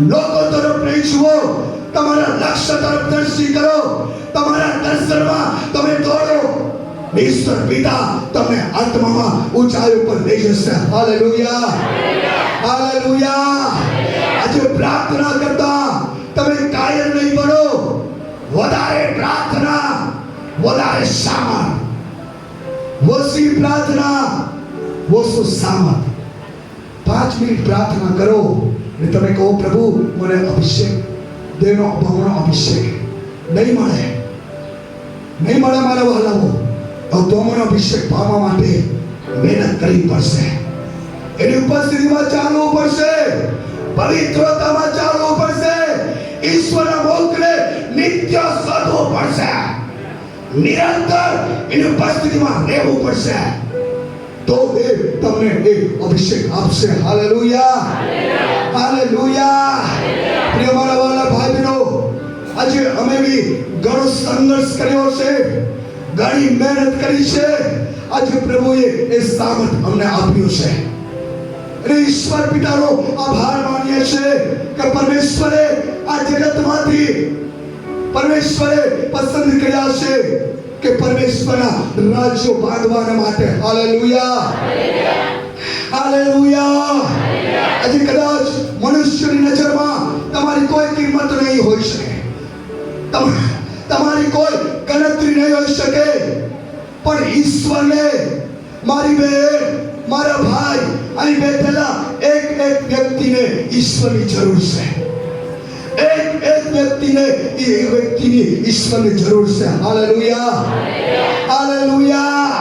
લોકો તરફ નહીં જુઓ, તમારા લક્ષ્ય તરફ દર્શી કરો. તમારા દર્શનમાં તમે દોડો, ઈશ્વર પિતા તમને આત્મામાં ઊંચાઈ ઉપર લઈ જશે. Hallelujah, hallelujah. આજે પ્રાર્થના કરતા તમે કાયર નહીં બનો. વધારે પ્રાર્થના, વધારે સામર્થ. ઓછી પ્રાર્થના, ઓછું સામર્થ. 5 મિનિટ પ્રાર્થના કરો અને તમે કહો, પ્રભુ મને અભિષેક દેવનો બહુનો અભિષેક નહીં મળે મારા વહાલાઓ, તો મને અભિષેક પામવા માટે મહેનત કરવી પડશે, એની ઉપસ્થિતિમાં ચાલવું પડશે, પવિત્રતામાં ચાલવું પડશે, ઈશ્વરના મુખને નિત્ય શોધવું પડશે, નિરંતર એની ઉપસ્થિતિમાં રહેવું પડશે, તો એ તમને એ અભિષેક આપશે. Hallelujah, hallelujah. પ્રિય મારા વાલા ભાઈ બહેનો, આજે અમે બી ઘણો સંઘર્ષ કર્યો છે, ઘણી મહેનત કરી છે. આજે પ્રભુએ એ સામર્થ અમને આપ્યું છે, અને ઈશ્વર પિતાનો આભાર માનીએ છીએ કે પરમેશ્વરે આ જગતમાંથી પસંદ કર્યા છે કે પરમેશ્વરના રાજ્ય બાંધવાના માટે. Hallelujah, hallelujah. આજે કદાચ મનુષ્યની નજરમાં તમારી કોઈ કિંમત નહીં હોઈ શકે, તમારી કોઈ ગણતરી નહીં હોઈ શકે, પણ ઈશ્વરને, મારી બહેન, મારા ભાઈ, અહીં બેઠેલા એક વ્યક્તિને ઈશ્વરની જરૂર છે. એક વ્યક્તિની ઈશ્વરની જરૂર છે. Hallelujah, hallelujah.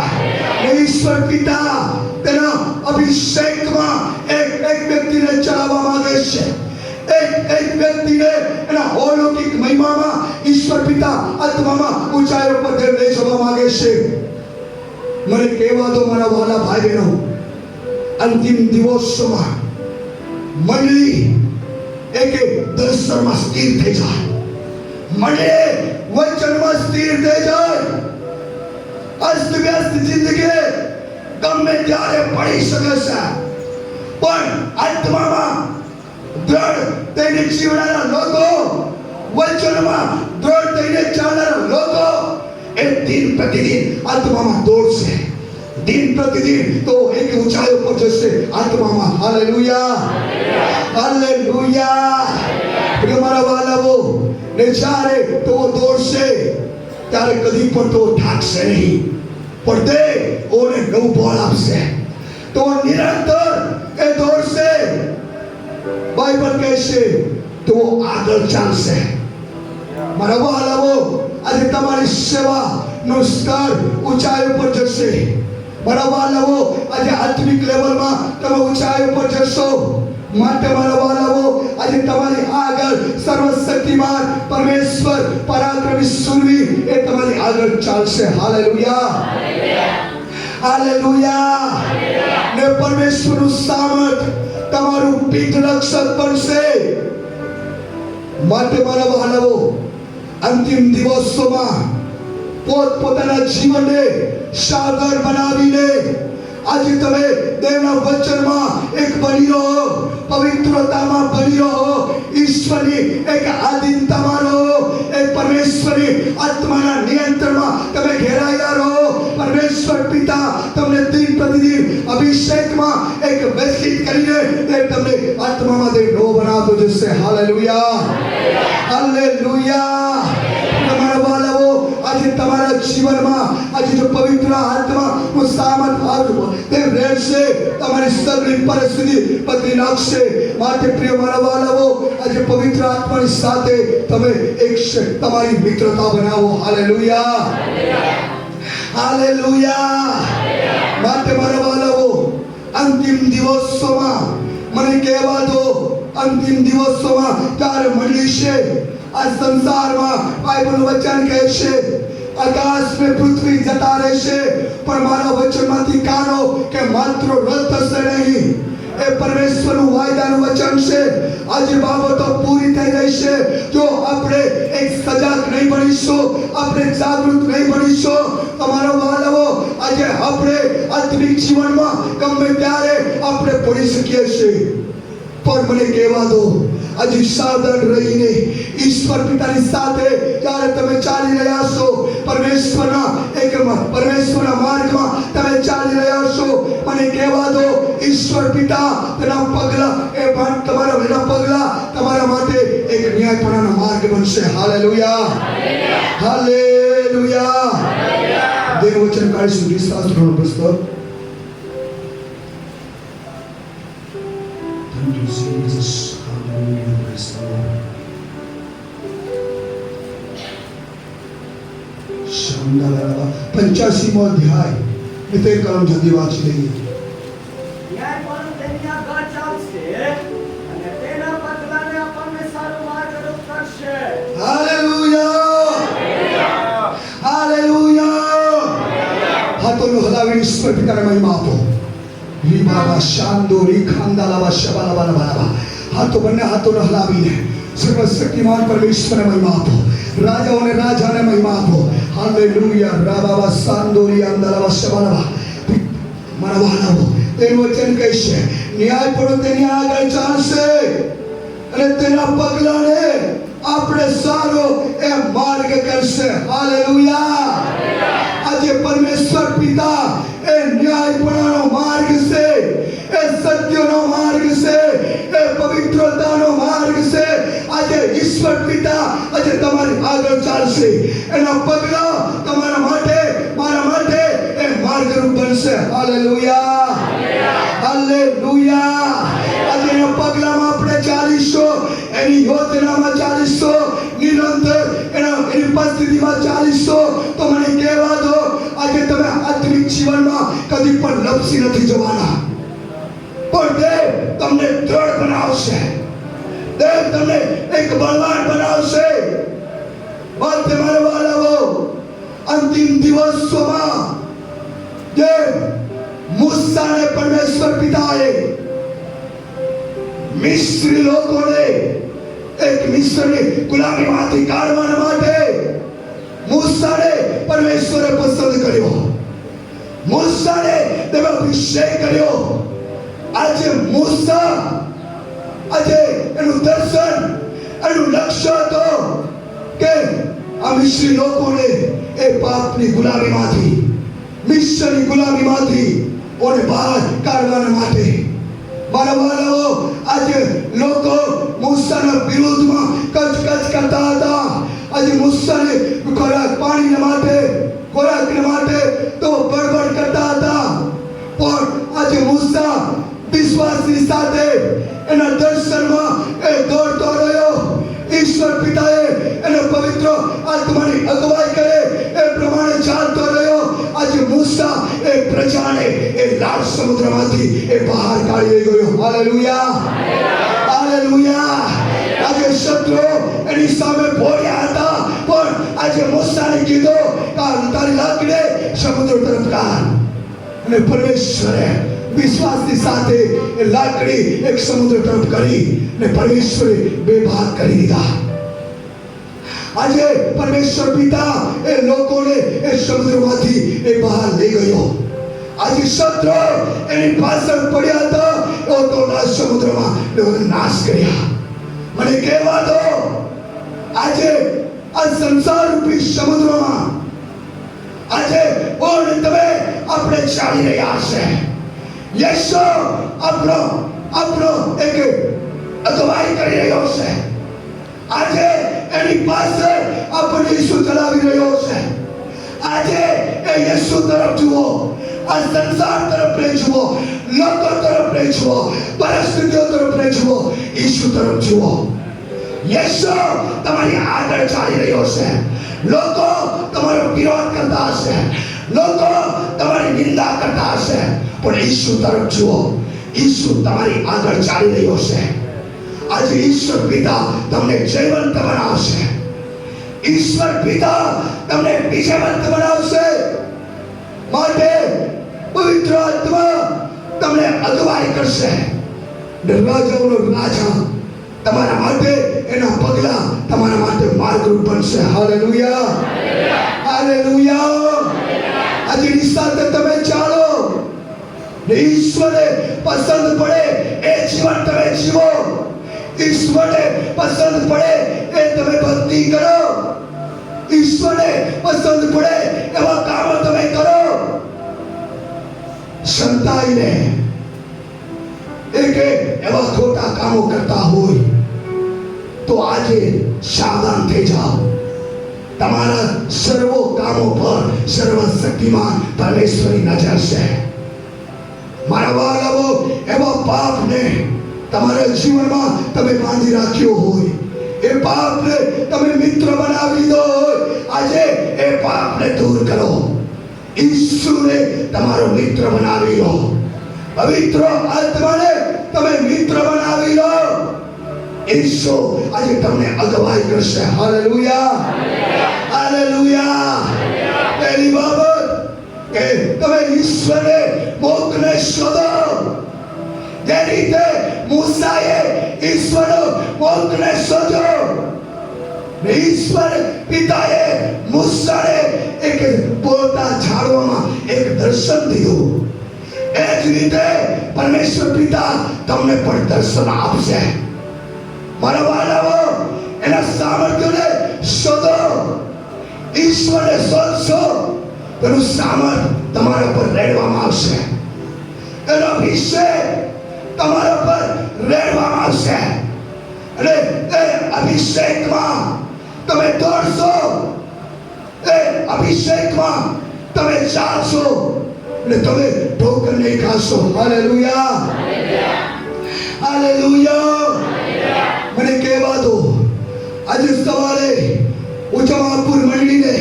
ઈશ્વર પિતા તેના અભિષેકમાં એક વ્યક્તિને ચડાવવા માંગે છે, એક વ્યક્તિને એના અલૌકિક મહિમામાં ઈશ્વર પિતા આત્મામાં ઊંચાઈ ઉપર લઈ જવા માંગે છે. મને કહેવા દો મારા વહાલા ભાઈ બહેનો, અંતિમ દિવસોમાં મંડળી એક દર્શનમાં સ્થિર થઈ જાય, મંડળી વચનમાં સ્થિર થઈ જાય. અસ્તવ્યસ્ત જિંદગી ગમે ત્યારે પડી શકે છે, પણ આત્મામાં દ્રઢ થઈને જીવનારા લોકો, વચનમાં દ્રઢ થઈને ચાલનારા લોકો, એ દિન પ્રતિદિન આત્મામાં દોડશે, દિન પ્રતિદિન તો એક ઊંચાઈ ઉપર જશે આત્મામાં. Hallelujah, hallelujah. પ્રિય મારા વાલાઓ, ને જ્યારે તો દોડશે ત્યારે કદી પણ તો થાકશે નહીં, પણ તે ઓને નવું બળ આપશે, તો નિરંતર એ દોડશે. બાઇબલ કહે છે તો આગળ ચાલશે. મારા વહાલાઓ, આજે તમારી સેવાનો સ્તર ઊંચાઈ ઉપર જશે. મારા વહાલાઓ, આજે આત્મિક લેવલમાં તમે ઊંચાઈ ઉપર જશો. માટે મારા વહાલાઓ, આજે તમારી આગળ સર્વશક્તિમાન પરમેશ્વર, પરાક્રમી સુરવીર એ તમારી આગળ ચાલશે. Hallelujah, hallelujah. ને પરમેશ્વરનું સામર્થ તમારું પીઠ રક્ષક બનશે. માટે મારા વહાલાઓ, અંતિમ દિવસોમાં પોતપોતાના જીવનને સાદર બનાવીને આજે તમે દેવના વચનમાં એક બની રહો, પવિત્રતામાં બની રહો, ઈશ્વરની એક આધીનતામાં રહો, એક પરમેશ્વરની આત્માના નિયંત્રણમાં તમે ઘેરાયેલા રહો. પરમેશ્વર પિતા તમને દિન પ્રતિદિન અભિષેકમાં એક વ્યક્તિત કરીને તે તમને આત્મામાં તે નવો બનાવતો જશે. Hallelujah, hallelujah. તમારા વાલાઓ, આજે તમારા જીવનમાં આજે જો પવિત્ર આત્મા નો સામર્થ આવ્યો તે રહેશે, તમારી સગળી પરિસ્થિતિ બદલી નાખશે. માટે પ્રિય મારા વાલાઓ, આજે પવિત્ર આત્માની સાથે તમે એક તમારી મિત્રતા બનાવો. Hallelujah, hallelujah. માટે મારા વાલાઓ, અંતિમ દિવસોમાં મને કહેવા દો, અંતિમ દિવસોમાં ત્યારે મળી છે આ સંસારમાં બાઇબલનું વચન કહે છે આકાશ में પૃથ્વી જતા રહેશે પણ મારા વચનમાંથી કાનો કે માત્ર રદ થશે નહીં. એ પરમેશ્વરનું વાયદાનું વચન છે. આજે બાબતો પૂરી થઈ રહી છે જો આપણે એક સજાગ નહીં બનીશું, આપણે જાગૃત નહીં બનીશું. તમારા વાલાઓ, આજે આપણે આત્મિક જીવનમાં ગમે ત્યારે આપણે પડી શકીએ છીએ. પણ મને કહેવા દો, આજે સાવધાન રહીને ઈશ્વર પિતાની સાથે જ્યારે તમે ચાલી રહ્યા છો, પરમેશ્વરના માર્ગમાં તમે ચાલી રહ્યા છો, મને કહેવા દો ઈશ્વર પિતા તેના પગલા તમારા માટે એક ન્યાયપણાનો માર્ગ બનશે. Hallelujah, hallelujah. દેવ વચન કાઢીશું શાસ્ત્રોનું પુસ્તક. Thank you, Jesus. Hallelujah. Praise the Lord. શાંદાલાલા 85મો અધ્યાય નિતે કલમ જલ્દી વાંચી લઈએ. ન્યાયપણું તેની આગળ ચાલશે અને તેના પગલાને આપણને સારો માર્ગદર્શન કરશે. Hallelujah, hallelujah. હાથોને હલાવીને ઈશ્વર પિતાને મહિમા આપો. રી બાબા શાંદોરી ખાંદાલાવા શબાલાબાલાબાલા. હાથો બંને હાથોને હલાવીને સર્વશક્તિમાન પરમેશ્વરને મહિમા આપો. રાજાઓને રાજાને મહિમા આપો. હાલેલુયા. રાબાવા શાંદોરી આંદાલાવા શબાલાબા. મારા વાલાઓ, તેનું વચન કહેશે ન્યાય પણ તેની આગળ ચાલશે અને તેના પગલાને આપણે સારો એ માર્ગ કરશે. હાલેલુયા. આજે પરમેશ્વર પિતા એ ન્યાયપણાનો માર્ગ છે, એ સત્યનો માર્ગ છે, એ પવિત્રતાનો માર્ગ છે. આજે ઈશ્વર પિતા આજે તમારી આગળ ચાલશે. એના પગલા તમારા માટે, મારા માટે એ માર્ગરૂપ બનશે. Hallelujah, hallelujah. આજે એના પગલામાં આપણે ચાલીશું, એની યોજનામાં ચાલીશું, નિરંતર એની પરિસ્થિતિમાં ચાલીશું. તો મને કહેવા દો, આજે તમે આત્મિક જીવનમાં કદી પણ લપસી નથી જવાના, પણ દેવ તમને દ્રઢ બનાવશે, દેવ તમને એક બળવાન બનાવશે. માટે મારા વાલાઓ, અંતિમ દિવસોમાં જે મૂસાને પરમેશ્વર પિતાએ મિસ્રી લોકોને એક મિસ્રની ગુલામીમાંથી કાઢવા માટે મૂસાને પરમેશ્વરે પસંદ કર્યો, મૂસાને તેનો અભિષેક કર્યો. આજે મૂસા, આજે એનું દર્શન, એનું લક્ષ્ય હતો કે આ મિસ્રી લોકોને એ પાપની ગુલામીમાંથી, મિસ્રની ગુલામીમાંથી ઓને બહાર કાઢવાના માટે. મારા વાલાઓ, આજે લોકો મૂસાના વિરુદ્ધમાં કચકચ કરતા હતા. આજે મૂસાને પાણીને માટે, ખોરાકને માટે તો બળબડ કરતા હતા. પણ આજે મૂસા વિશ્વાસની સાથે એના દર્શનમાં એ દોડતો રહ્યો. ઈશ્વર પિતાએ એને પવિત્ર આત્માની અગવાઈ કરે એ પ્રમાણે ચાલતો રહ્યો. આજે મૂસા એ પ્રજાને એ લાલ સમુદ્રમાંથી એ બહાર કાઢી લઈ ગયો. Hallelujah, hallelujah. આજે શત્રુ એની સામે ભોળ્યા હતા, પણ આજે મૂસાને કીધું કે તારી લાકડી સમુદ્ર તરફ કાઢ. અને પરમેશ્વરે વિશ્વાસની સાથે એ લાકડી એક સમુદ્ર તરફ કરી ને પરમેશ્વરે બે ભાગ કરી દીધા. આજે પરમેશ્વર પિતા એ લોકોને એ સમુદ્રમાંથી એ બહાર લઈ ગયો. આજે શત્રુ એની પાછળ પડ્યા હતા, એઓ તો સમુદ્રમાં લોકોને નાશ કર્યા. મને કહેવા દો, આજે આ સંસાર રૂપી સમુદ્રમાં આજે ઓણ તમે આપણે ચાલી રહ્યા છે. યશો આપણો એક અગવાઈ કરી રહ્યો છે. આજે એની પાસે આપણને ઈસુ ચલાવી રહ્યો છે. આજે એ યશુ તરફ જુઓ, આ સંસાર તરફ નહીં જુઓ, લોકો તરફ નહીં જુઓ, પરિસ્થિતિઓ તરફ નહીં જુઓ, ઈસુ તરફ જુઓ. યશુ તમારી આગળ ચાલી રહ્યો છે. લોકો તમારો વિરોધ કરતા હશે, લોકો તમારી નિંદા કરતા હશે, પણ ઈસુ તરફ જુઓ. ઈસુ તમારી આગળ ચાલી રહ્યો છે. આજે ઈશ્વર પિતા તમને જીવંત બનાવશે. ઈશ્વર પિતા તમને વિજયવંત બનાવશે. માટે પવિત્ર આત્મા તમને અગવાઈ કરશે. રાજાઓનો રાજા તમારા માટે એના પગલા તમારા માટે માર્ગરૂપ બનશે. Hallelujah, hallelujah. આજની સાથે તમે ચાલો ને ઈશ્વરને પસંદ પડે એ જીવન તમે જીવો. ઈશ્વરને પસંદ પડે એ તમે ભક્તિ કરો. ઈશ્વરને પસંદ પડે એવા કામો તમે કરો. સંતાઈને એક એવા ખોટા કામો કરતા હોય તો આજે સાવધાન થઈ જાઓ. તમારા સર્વ કામો પર સર્વશક્તિમાન પરમેશ્વરની નજર છે. મારા વાલાઓ, એવા પાપને તમારા જીવનમાં તમે બાંધી રાખ્યો હોય, એ પાપને તમે મિત્ર બનાવી લીધો હોય, આજે એ પાપને દૂર કરો. ઈસુને તમારો મિત્ર બનાવી લો. પવિત્ર આત્માને તમે મિત્ર બનાવી લો. ઈસુ આજે તમને અગવાઈ કરશે. Hallelujah, hallelujah. પહેલી બાબત કે તમે ઈશ્વરને મોકને શોધો. જે રીતે મૂસાએ ઈશ્વરનો મોકને શોધ્યો, ઈશ્વર પિતાએ મૂસાને એક પોતા ઝાડવામાં એક દર્શન દીધું, એ જ રીતે પરમેશ્વર પિતા તમને પણ દર્શન આપશે. મારા વાલાઓ, એના સામર્થ્યને શોધો. ઈશ્વરને શોધશો તેનું સામર્થ્ય તમારા પર રેડવામાં આવશે. એનો અભિષેક તમારા પર રેડવામાં આવશે. અને એ અભિષેકમાં તમે દોડશો, એ અભિષેકમાં તમે ચાલશો અને તમે ઠોકર નહીં ખાશો. Hallelujah, hallelujah. મને કહેવા દો, આજે સવારે હું જમાલપુર મંડળીને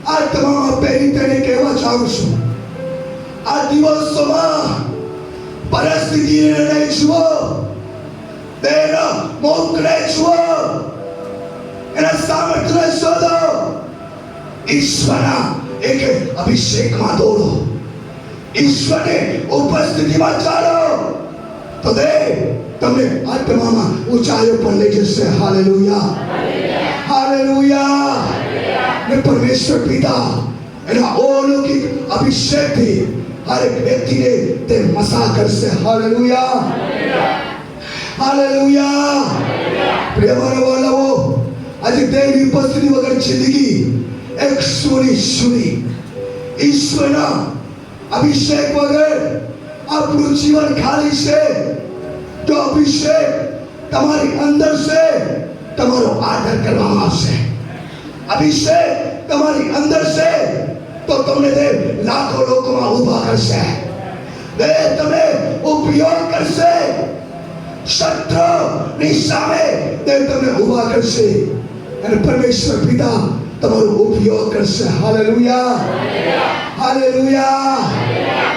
આ તમામ પહેરી તેને કહેવા ચાહું છું, આ દિવસોમાં પરિસ્થિતિને નહીં જુઓ, તેના મોકને જુઓ, એના સામર્થ્યને શોધો. ઈશ્વરના એક અભિષેકમાં દોડો, ઈશ્વરની ઉપસ્થિતિમાં ચાલો, તો તે તમને આત્મામાં ઊંચાઈઓ પર લઈ જશે. Hallelujah, hallelujah. ને પરમેશ્વર પિતા એના અલૌકિક અભિષેકથી હરેક વ્યક્તિને તે મસા કરશે. Hallelujah, hallelujah. પ્રિય મારા વાલાઓ, આજે તેની ઉપસ્થિતિ વગર જિંદગી એક સુની ઈશ્વરના અભિષેક વગર આપણું જીવન ખાલી છે. જો અભિષેક તમારી અંદર છે, તમારો આદર કરવામાં આવશે. અભિષેક તમારી અંદર છે તો તમને તે લાખો લોકોમાં ઉભા કરશે, તે તમે ઉપયોગ કરશે. શત્રુની સામે તે તમને ઉભા કરશે અને પરમેશ્વર પિતા તમારો ઉપયોગ કરશે. Hallelujah, hallelujah.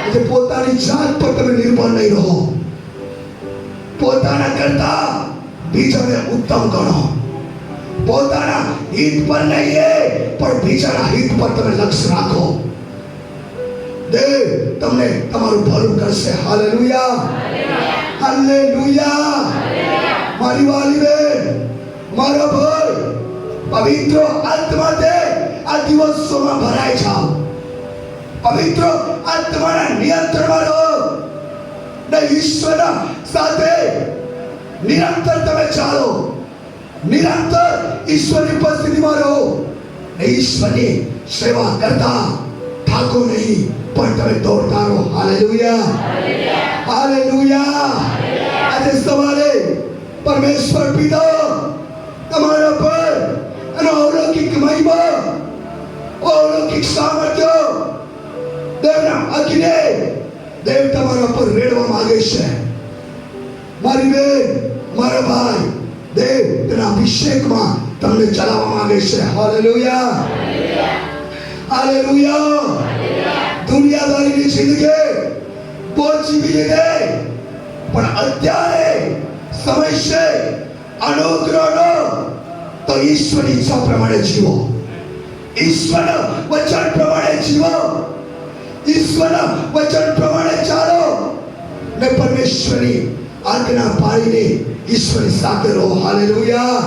એટલે પોતાની જાત પર તમે નિર્ભર નહીં રહો. પોતાના કરતા બીજાને ઉત્તમ ગણો. પોતાના હિત પર નહીં પણ બીજાના હિત પર તમે લક્ષ્ય રાખો. દેવ તમને તમારું ભલું કરશે. Hallelujah, hallelujah. મારી વાલી બેન, મારા ભાઈ, પવિત્ર આત્માથી આ દિવસોમાં ભરાઈ જાઓ. પવિત્ર આત્માના નિયંત્રણમાં રહો ને ઈશ્વરના સાથે નિરંતર તમે ચાલો. નિરંતર ઈશ્વરની ઉપસ્થિતિમાં રહો ને ઈશ્વરની સેવા કરતા થાકો નહીં, પણ તમે દોડતા રહો. Hallelujah, hallelujah. આજે સવારે પરમેશ્વર પિતા તમારા પર એનો અલૌકિક મહિમા, અલૌકિક સામર્થ્ય, દેવના અગ્નિ દેવ તમારા પર રેડવા માંગે છે. મારી બેન, મારા ભાઈ, દેવ તેના અભિષેકમાં તમને ચલાવવા માંગે છે. Hallelujah, hallelujah. દુનિયાદારીની જિંદગી બહુ જીવી લીધી, પણ અત્યારે સમય છે અનુગ્રહનો. તો ઈશ્વરની ઈચ્છા પ્રમાણે જીવો, ઈશ્વરના વચન પ્રમાણે જીવો, ઈશ્વરના વચન પ્રમાણે ચાલો ને પરમેશ્વરની આજ્ઞા પાળીને ઈશ્વરની સાથે રહો. Hallelujah,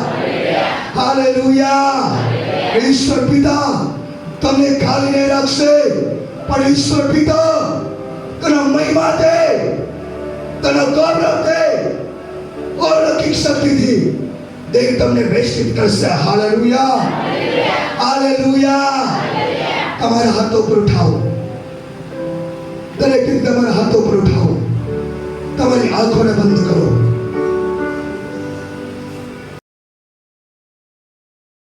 hallelujah. ઈશ્વર પિતા તમને ખાલી નહીં રાખશે, પણ ઈશ્વર પિતા તેના મહિમા દે, તેના ગૌરવ દે, અલૌકિક શક્તિથી દેવ તમને વેષ્ટિત કરશે. Hallelujah, hallelujah. તમારા હાથો પર ઉઠાવો, દરેક તમારા હાથો પર ઉઠાવો, તમારી આંખોને બંધ કરો.